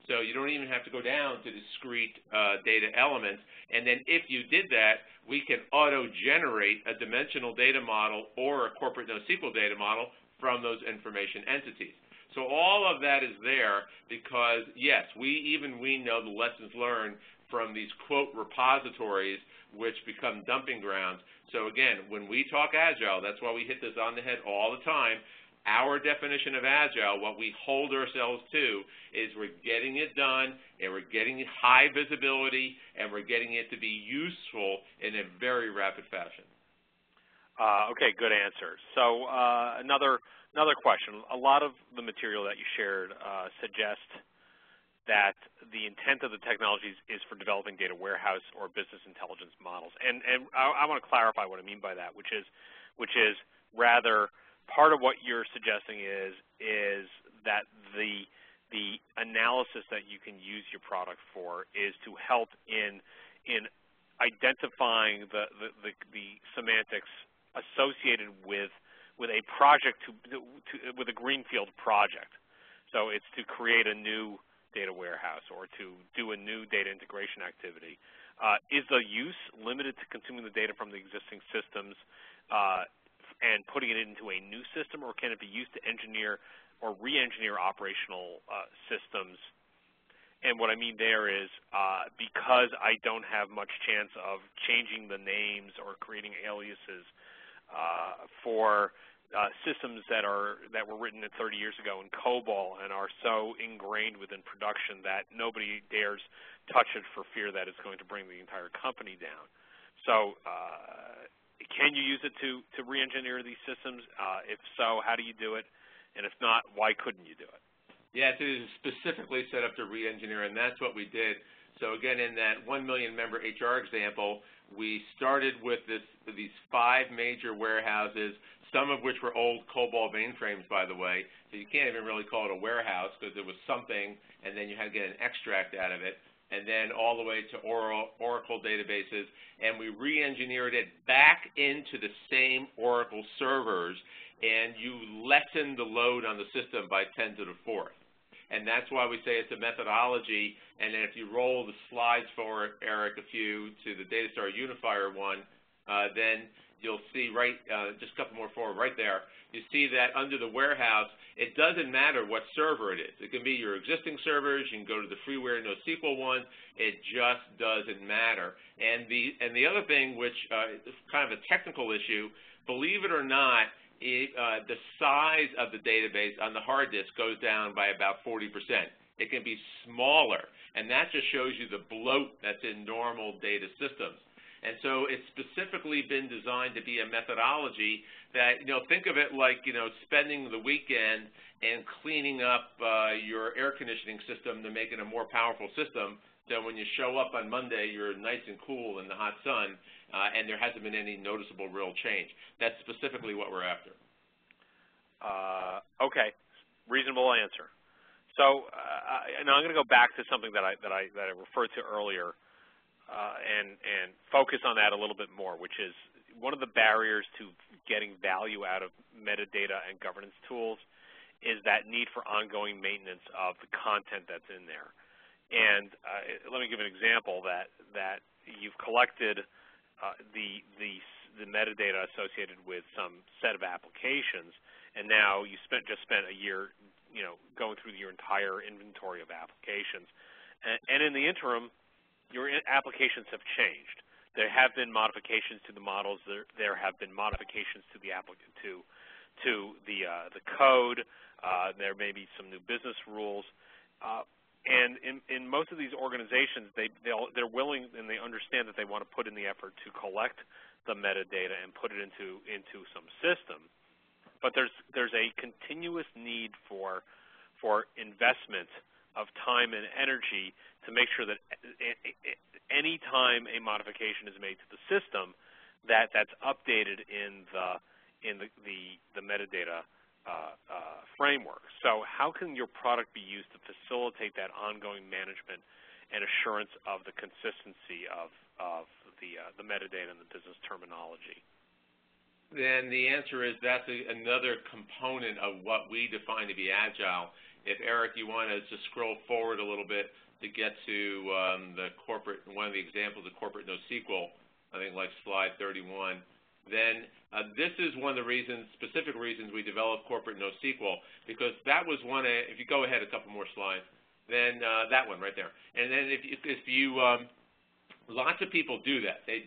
So you don't even have to go down to discrete data elements. And then if you did that, we can auto-generate a dimensional data model or a corporate NoSQL data model from those information entities. So all of that is there because, yes, we know the lessons learned from these quote repositories, which become dumping grounds. So again, when we talk Agile, that's why we hit this on the head all the time. Our definition of Agile, what we hold ourselves to, is we're getting it done, and we're getting high visibility, and we're getting it to be useful in a very rapid fashion. Okay, good answer. So another question. A lot of the material that you shared suggests that the intent of the technologies is for developing data warehouse or business intelligence models. And I want to clarify what I mean by that, which is rather part of what you're suggesting is that the analysis that you can use your product for is to help in identifying the semantics associated with a project with a greenfield project. So it's to create a new data warehouse or to do a new data integration activity. Is the use limited to consuming the data from the existing systems and putting it into a new system, or can it be used to engineer or re-engineer operational systems? And what I mean there is because I don't have much chance of changing the names or creating aliases for systems that were written 30 years ago in COBOL and are so ingrained within production that nobody dares touch it for fear that it's going to bring the entire company down. So can you use it to re-engineer these systems? If so, how do you do it? And if not, why couldn't you do it? Yes, it is specifically set up to re-engineer, and that's what we did. So again, in that 1 million member HR example, we started with these 5 major warehouses, some of which were old COBOL mainframes, by the way. So you can't even really call it a warehouse because it was something, and then you had to get an extract out of it. And then all the way to Oracle databases, and we re-engineered it back into the same Oracle servers, and you lessen the load on the system by 10 to the 4th. And that's why we say it's a methodology. And then if you roll the slides forward, Eric, to the DATASTAR UNIFIER one, then you'll see just a couple more forward right there. You see that under the warehouse, it doesn't matter what server it is. It can be your existing servers. You can go to the freeware NoSQL one. It just doesn't matter. And the other thing, which is kind of a technical issue, believe it or not, the size of the database on the hard disk goes down by about 40%. It can be smaller, and that just shows you the bloat that's in normal data systems. And so it's specifically been designed to be a methodology that, think of it like, spending the weekend and cleaning up your air conditioning system to make it a more powerful system. So when you show up on Monday, you're nice and cool in the hot sun, and there hasn't been any noticeable real change. That's specifically what we're after. Okay, reasonable answer. So now I'm going to go back to something that I referred to earlier, and focus on that a little bit more, which is one of the barriers to getting value out of metadata and governance tools is that need for ongoing maintenance of the content that's in there. And let me give an example that you've collected the metadata associated with some set of applications, and now you just spent a year, going through your entire inventory of applications, and in the interim, your applications have changed. There have been modifications to the models. There have been modifications to the the code. There may be some new business rules. And in most of these organizations, they're willing and they understand that they want to put in the effort to collect the metadata and put it into some system. But there's a continuous need for investment of time and energy to make sure that any time a modification is made to the system, that's updated in the metadata framework. So how can your product be used to facilitate that ongoing management and assurance of the consistency of the metadata and the business terminology? Then the answer is that's another component of what we define to be Agile. If, Eric, you want to just scroll forward a little bit to get to one of the examples of Corporate NoSQL, I think like slide 31, then this is one of the specific reasons we developed Corporate NoSQL, because that was if you go ahead a couple more slides, then that one right there. And then lots of people do that. They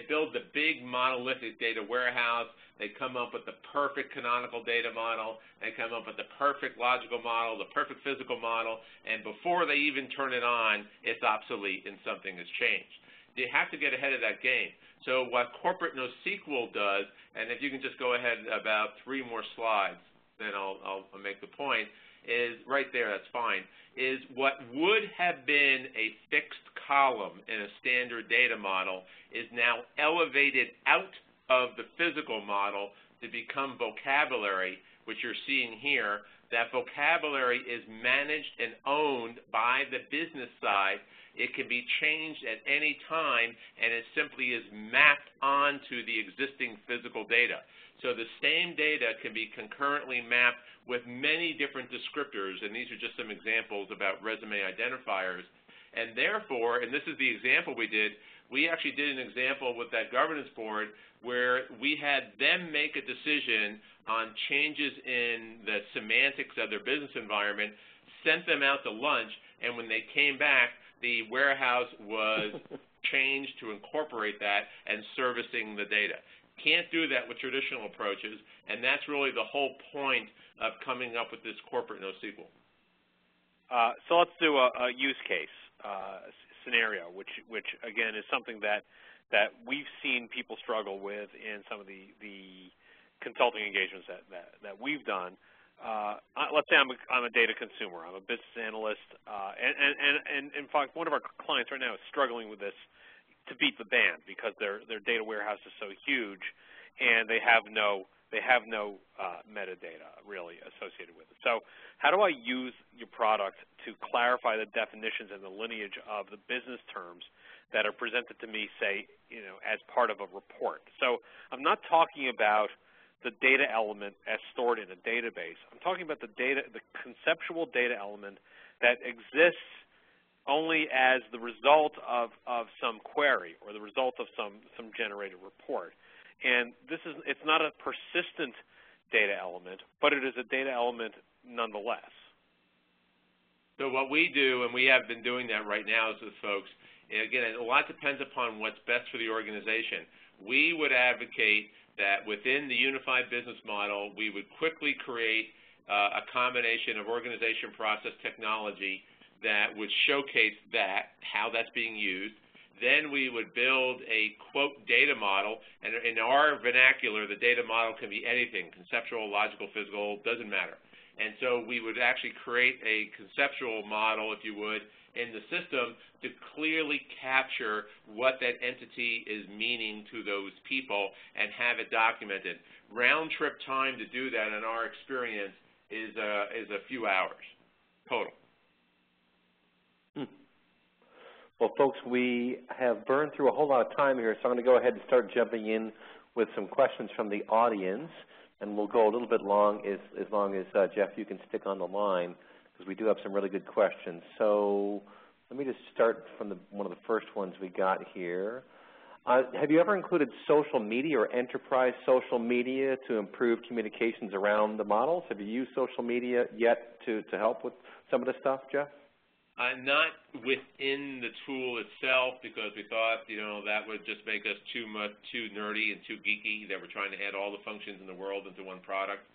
build the big monolithic data warehouse. They come up with the perfect canonical data model. They come up with the perfect logical model, the perfect physical model, and before they even turn it on, it's obsolete and something has changed. You have to get ahead of that game. So what Corporate NoSQL does, and if you can just go ahead about 3 more slides, then I'll make the point, is right there, that's fine, is what would have been a fixed column in a standard data model is now elevated out of the physical model to become vocabulary, which you're seeing here. That vocabulary is managed and owned by the business side. It can be changed at any time, and it simply is mapped onto the existing physical data. So the same data can be concurrently mapped with many different descriptors, and these are just some examples about resume identifiers. And therefore, and this is the example we did, we actually did an example with that governance board where we had them make a decision on changes in the semantics of their business environment, sent them out to lunch, and when they came back, the warehouse was changed to incorporate that and servicing the data. Can't do that with traditional approaches, and that's really the whole point of coming up with this Corporate NoSQL. So let's do a use case scenario, which again is something that we've seen people struggle with in some of the consulting engagements that we've done. Let's say I'm a data consumer, I'm a business analyst, and in fact, one of our clients right now is struggling with this to beat the band because their data warehouse is so huge, and they have no metadata really associated with it. So how do I use your product to clarify the definitions and the lineage of the business terms that are presented to me, say, as part of a report? So I'm not talking about the data element as stored in a database. I'm talking about the conceptual data element that exists only as the result of some query or the result of some generated report. And it's not a persistent data element, but it is a data element nonetheless. So what we do, and we have been doing that right now with folks, again, a lot depends upon what's best for the organization. We would advocate that within the unified business model, we would quickly create a combination of organization, process, technology that would showcase how that's being used. Then we would build a, quote, data model, and in our vernacular, the data model can be anything, conceptual, logical, physical, doesn't matter. And so we would actually create a conceptual model, if you would, in the system to clearly capture what that entity is meaning to those people and have it documented. Round trip time to do that, in our experience, is a few hours total. Well, folks, we have burned through a whole lot of time here, so I'm going to go ahead and start jumping in with some questions from the audience, and we'll go a little bit long as long as, Jeff, you can stick on the line, because we do have some really good questions. So let me just start from one of the first ones we got here. Have you ever included social media or enterprise social media to improve communications around the models? Have you used social media yet to help with some of this stuff, Jeff? Not within the tool itself, because we thought, that would just make us too nerdy and too geeky, that we're trying to add all the functions in the world into one product.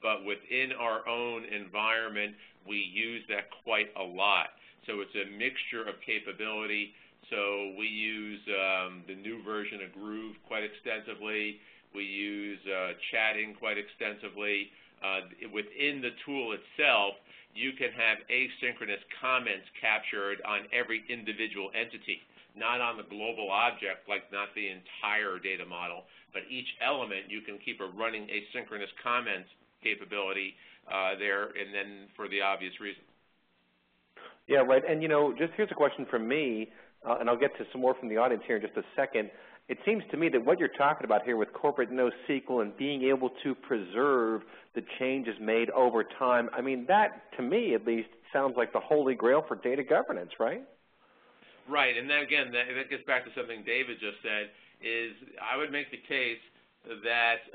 But within our own environment, we use that quite a lot. So it's a mixture of capability. So we use the new version of Groove quite extensively. We use chatting quite extensively. Within the tool itself, you can have asynchronous comments captured on every individual entity, not on the global object, like not the entire data model, but each element you can keep a running asynchronous comments capability there, and then for the obvious reason. Yeah, right. And, just here's a question from me, and I'll get to some more from the audience here in just a second. It seems to me that what you're talking about here with corporate NoSQL and being able to preserve the changes made over time, I mean, that, to me at least, sounds like the holy grail for data governance, right? Right, and then again, that gets back to something David just said, is I would make the case that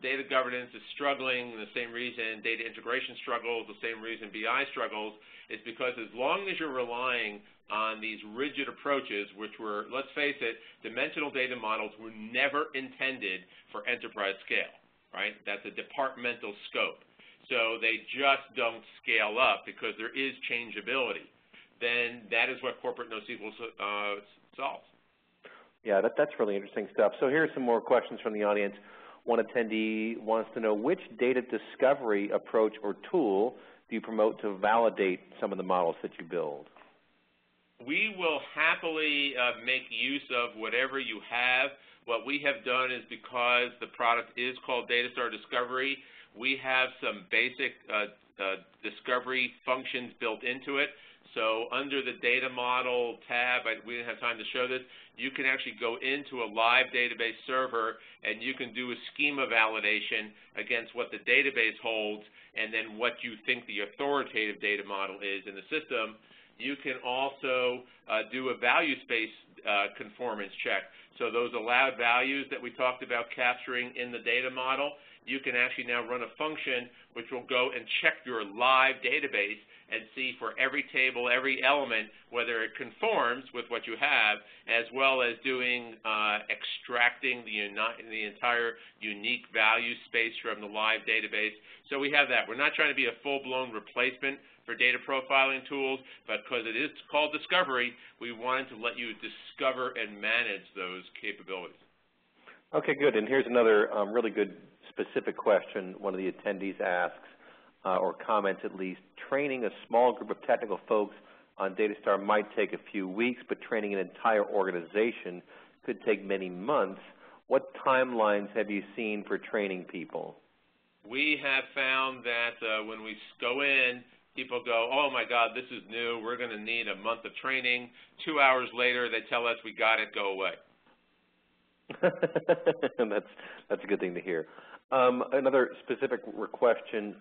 data governance is struggling the same reason data integration struggles, the same reason BI struggles, is because as long as you're relying on these rigid approaches, which were, let's face it, dimensional data models were never intended for enterprise scale, right? That's a departmental scope. So they just don't scale up because there is changeability. Then that is what corporate NoSQL solves. Yeah, that's really interesting stuff. So here's some more questions from the audience. One attendee wants to know, which data discovery approach or tool do you promote to validate some of the models that you build? We will happily make use of whatever you have. What we have done is, because the product is called DATASTAR Discovery, we have some basic discovery functions built into it. So under the data model tab, we didn't have time to show this, you can actually go into a live database server and you can do a schema validation against what the database holds and then what you think the authoritative data model is in the system. You can also do a value space conformance check. So those allowed values that we talked about capturing in the data model, you can actually now run a function which will go and check your live database and see for every table, every element, whether it conforms with what you have, as well as doing extracting the entire unique value space from the live database. So we have that. We're not trying to be a full-blown replacement for data profiling tools, but because it is called Discovery, we wanted to let you discover and manage those capabilities. Okay, good. And here's another really good specific question one of the attendees asks, or comments at least. Training a small group of technical folks on DATASTAR might take a few weeks, but training an entire organization could take many months. What timelines have you seen for training people? We have found that when we go in, people go, oh my God, this is new, we're going to need a month of training. 2 hours later, they tell us we got it, go away. That's a good thing to hear. Another specific question,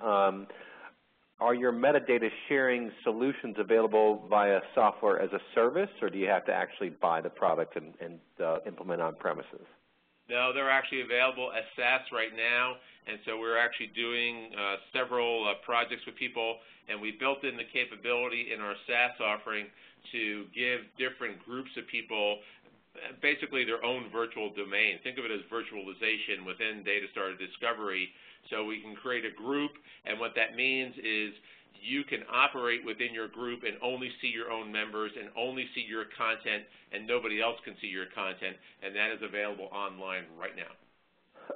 are your metadata sharing solutions available via software as a service, or do you have to actually buy the product and implement on premises? No, they're actually available as SaaS right now, and so we're actually doing several projects with people, and we built in the capability in our SaaS offering to give different groups of people basically their own virtual domain. Think of it as virtualization within DATASTAR Discovery. So we can create a group, and what that means is you can operate within your group and only see your own members and only see your content, and nobody else can see your content, and that is available online right now.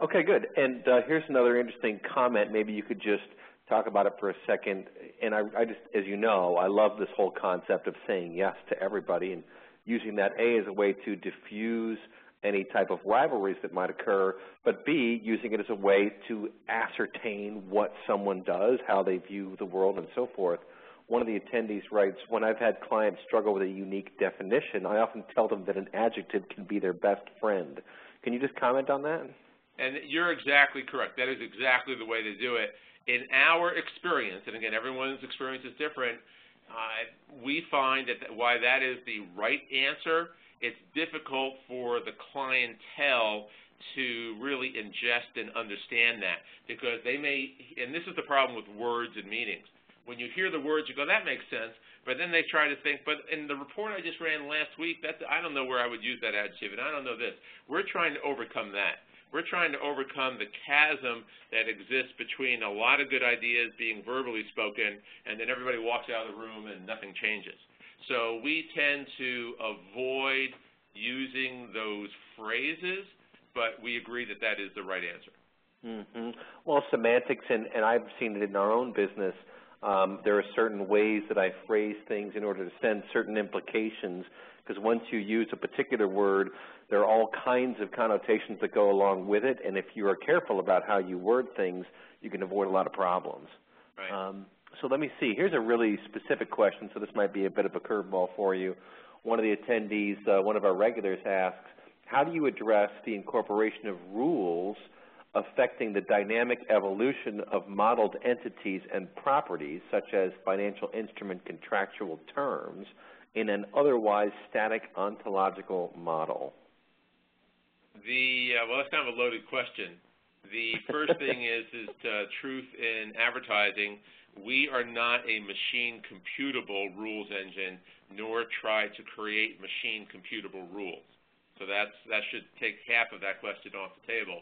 Okay, good. And here's another interesting comment. Maybe you could just talk about it for a second. And I just, as you know, I love this whole concept of saying yes to everybody and using that, A, as a way to diffuse any type of rivalries that might occur, but B, using it as a way to ascertain what someone does, how they view the world, and so forth. One of the attendees writes, when I've had clients struggle with a unique definition, I often tell them that an adjective can be their best friend. Can you just comment on that? And you're exactly correct. That is exactly the way to do it. In our experience, and again, everyone's experience is different, we find that why that is the right answer, it's difficult for the clientele to really ingest and understand that, because they may, and this is the problem with words and meanings. When you hear the words, you go, that makes sense, but then they try to think, but in the report I just ran last week, I don't know where I would use that adjective, and I don't know this. We're trying to overcome that. We're trying to overcome the chasm that exists between a lot of good ideas being verbally spoken, and then everybody walks out of the room and nothing changes. So we tend to avoid using those phrases, but we agree that that is the right answer. Mm-hmm. Well, semantics, and I've seen it in our own business, there are certain ways that I phrase things in order to send certain implications, because once you use a particular word, there are all kinds of connotations that go along with it, and if you are careful about how you word things, you can avoid a lot of problems. Right. So let me see. Here's a really specific question, so this might be a bit of a curveball for you. One of the attendees, one of our regulars, asks, how do you address the incorporation of rules affecting the dynamic evolution of modeled entities and properties, such as financial instrument contractual terms, in an otherwise static ontological model? Well, that's kind of a loaded question. The first thing is truth in advertising. We are not a machine computable rules engine, nor try to create machine computable rules. So that should take half of that question off the table.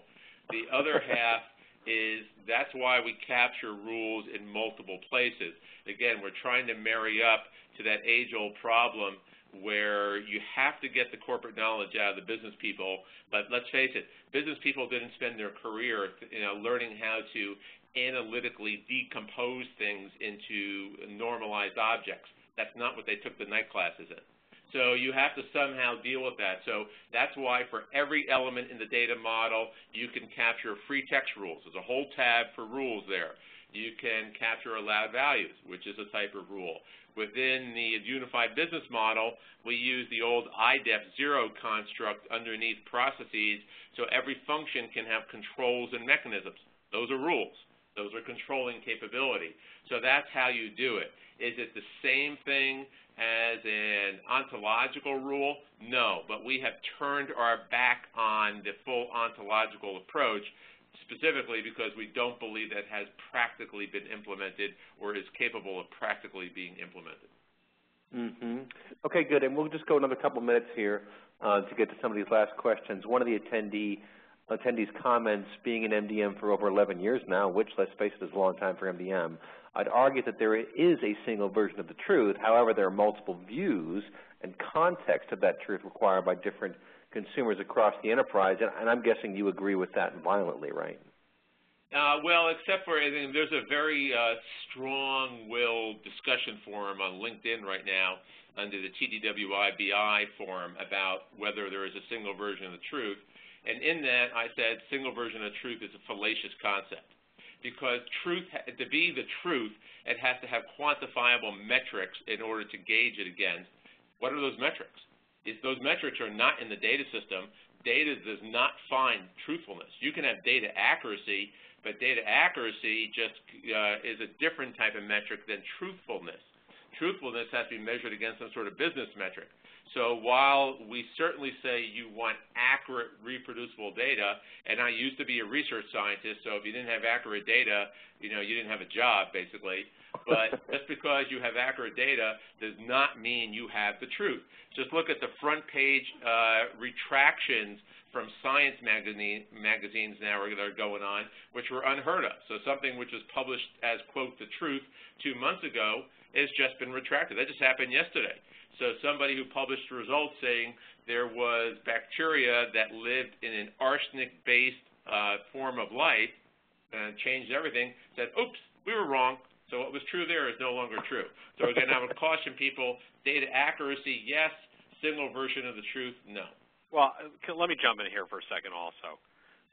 The other half is that's why we capture rules in multiple places. Again, we're trying to marry up to that age-old problem where you have to get the corporate knowledge out of the business people, but let's face it, business people didn't spend their career learning how to analytically decompose things into normalized objects. That's not what they took the night classes in. So you have to somehow deal with that. So that's why for every element in the data model, you can capture free text rules. There's a whole tab for rules there. You can capture allowed values, which is a type of rule. Within the unified business model, we use the old IDEF0 construct underneath processes, so every function can have controls and mechanisms. Those are rules. Those are controlling capability. So that's how you do it. Is it the same thing as an ontological rule? No, but we have turned our back on the full ontological approach, specifically because we don't believe that has practically been implemented or is capable of practically being implemented. Mm-hmm. Okay, good. And we'll just go another couple minutes here to get to some of these last questions. One of the attendees comments, being in MDM for over 11 years now, which, let's face it, is a long time for MDM, I'd argue that there is a single version of the truth. However, there are multiple views and context of that truth required by different consumers across the enterprise, and I'm guessing you agree with that violently, right? Well, except for there's a very strong-willed discussion forum on LinkedIn right now under the TDWI-BI forum about whether there is a single version of the truth. And in that, I said single version of truth is a fallacious concept. Because truth, to be the truth, it has to have quantifiable metrics in order to gauge it against. What are those metrics? If those metrics are not in the data system, data does not find truthfulness. You can have data accuracy, but data accuracy just is a different type of metric than truthfulness. Truthfulness has to be measured against some sort of business metric. So while we certainly say you want accurate, reproducible data, and I used to be a research scientist, so if you didn't have accurate data, you didn't have a job, basically. But just because you have accurate data does not mean you have the truth. Just look at the front page retractions from science magazines now that are going on, which were unheard of. So something which was published as, quote, the truth 2 months ago has just been retracted. That just happened yesterday. So somebody who published results saying there was bacteria that lived in an arsenic-based form of life and changed everything, said, oops, we were wrong. So what was true there is no longer true. So again, I would caution people, data accuracy, yes. Single version of the truth, no. Well, let me jump in here for a second also,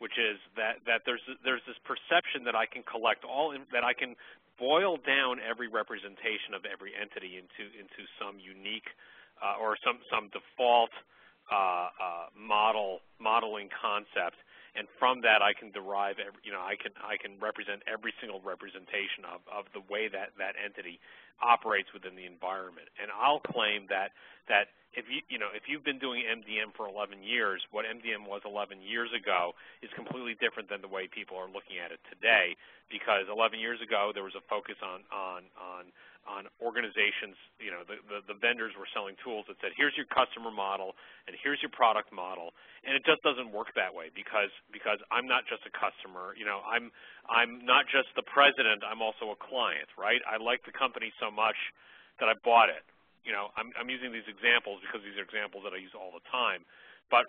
which is that there's this perception that I can collect that I can boil down every representation of every entity into some unique or some default modeling concept, and from that I can derive I can represent every single representation of the way that entity operates within the environment. And I'll claim that if you've been doing MDM for 11 years, what MDM was 11 years ago is completely different than the way people are looking at it today, because 11 years ago there was a focus on organizations. The vendors were selling tools that said, here's your customer model and here's your product model, and it just doesn't work that way because I'm not just a customer. I'm not just the president, I'm also a client, right? I like the company so much that I bought it. I'm using these examples because these are examples that I use all the time. But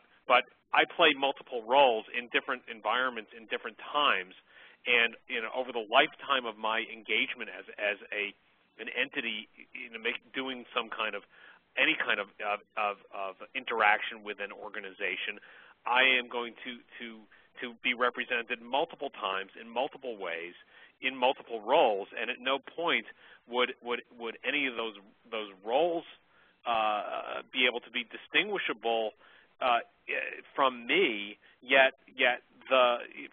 I play multiple roles in different environments in different times, and over the lifetime of my engagement as an entity, doing any kind of interaction with an organization, I am going to be represented multiple times in multiple ways in multiple roles, and at no point would any of those roles be able to be distinguishable from me, yet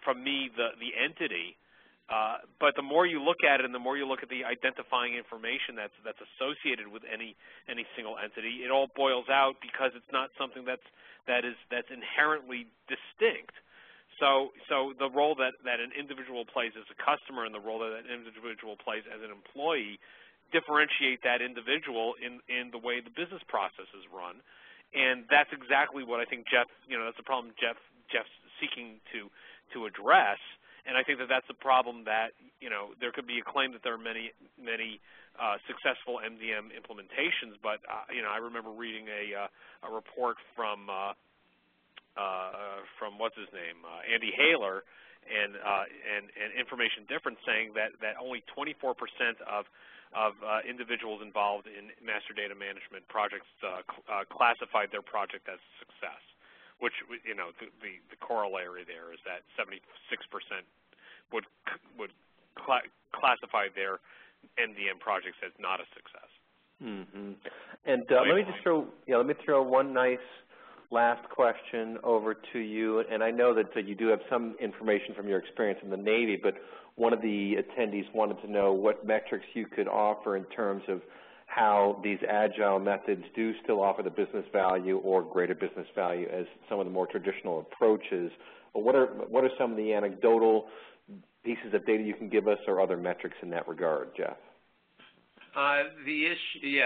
from me the entity. But the more you look at it, and the more you look at the identifying information that's associated with any single entity, it all boils out because it's not something that's inherently distinct. So the role that an individual plays as a customer and the role that an individual plays as an employee differentiate that individual in the way the business process is run. And that's exactly what I think that's the problem Jeff's seeking to address. And I think that's a problem that, there could be a claim that there are many successful MDM implementations, but, I remember reading a report from what's his name, Andy Haler, and Information Difference, saying that only 24% of individuals involved in master data management projects classified their project as a success, which, the corollary there is that 76% would classify their MDM projects as not a success. Mm-hmm. And let me throw one nice last question over to you, and I know that you do have some information from your experience in the Navy, but one of the attendees wanted to know what metrics you could offer in terms of how these agile methods do still offer the business value or greater business value as some of the more traditional approaches. What are some of the anecdotal pieces of data you can give us, or other metrics in that regard, Jeff? The issue,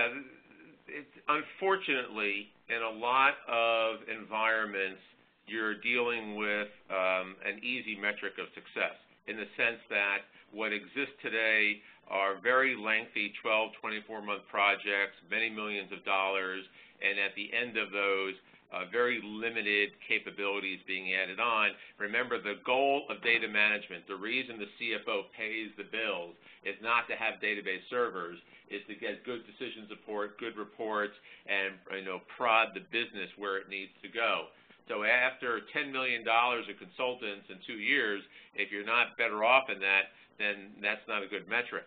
unfortunately, in a lot of environments, you're dealing with an easy metric of success, in the sense that what exists today are very lengthy 12, 24-month projects, many millions of dollars, and at the end of those, very limited capabilities being added on. Remember, the goal of data management, the reason the CFO pays the bills, is not to have database servers, is to get good decision support, good reports, and prod the business where it needs to go. So after $10 million of consultants in 2 years, if you're not better off in that, then that's not a good metric.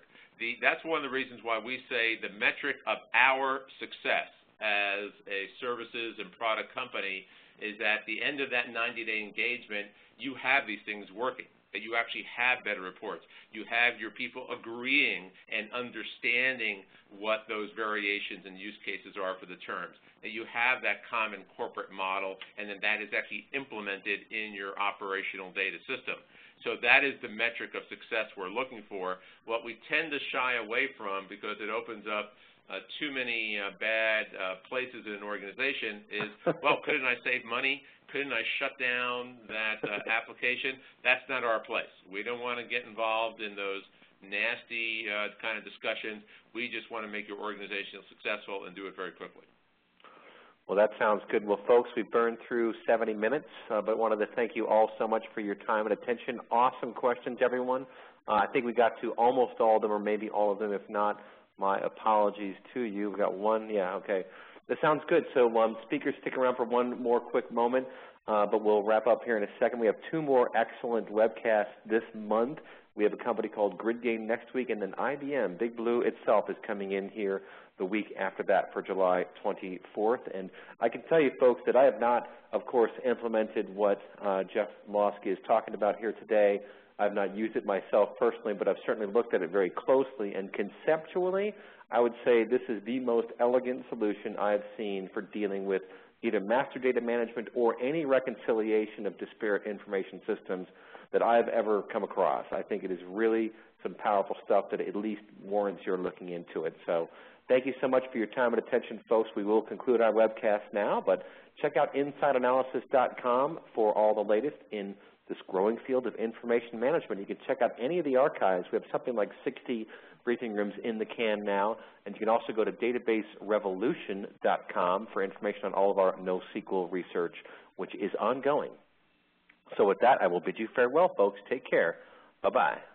That's one of the reasons why we say the metric of our success as a services and product company is at the end of that 90-day engagement, you have these things working, that you actually have better reports. You have your people agreeing and understanding what those variations and use cases are for the terms, that you have that common corporate model, and then that is actually implemented in your operational data system. So that is the metric of success we're looking for. What we tend to shy away from, because it opens up too many bad places in an organization, is, well, couldn't I save money? Couldn't I shut down that application? That's not our place. We don't want to get involved in those nasty kind of discussions. We just want to make your organization successful and do it very quickly. Well, that sounds good. Well, folks, we've burned through 70 minutes, but wanted to thank you all so much for your time and attention. Awesome questions, everyone. I think we got to almost all of them, or maybe all of them. If not, my apologies to you. We've got one. Yeah, okay. That sounds good. So speakers, stick around for one more quick moment, but we'll wrap up here in a second. We have two more excellent webcasts this month. We have a company called GridGain next week, and then IBM, Big Blue itself, is coming in here the week after that for July 24th. And I can tell you, folks, that I have not, of course, implemented what Jeff Malafsky is talking about here today. I've not used it myself personally, but I've certainly looked at it very closely. And conceptually, I would say this is the most elegant solution I've seen for dealing with either master data management or any reconciliation of disparate information systems that I've ever come across. I think it is really some powerful stuff that at least warrants your looking into it. So thank you so much for your time and attention, folks. We will conclude our webcast now, but check out InsideAnalysis.com for all the latest in this growing field of information management. You can check out any of the archives. We have something like 60 briefing rooms in the can now, and you can also go to databaserevolution.com for information on all of our NoSQL research, which is ongoing. So with that, I will bid you farewell, folks. Take care. Bye-bye.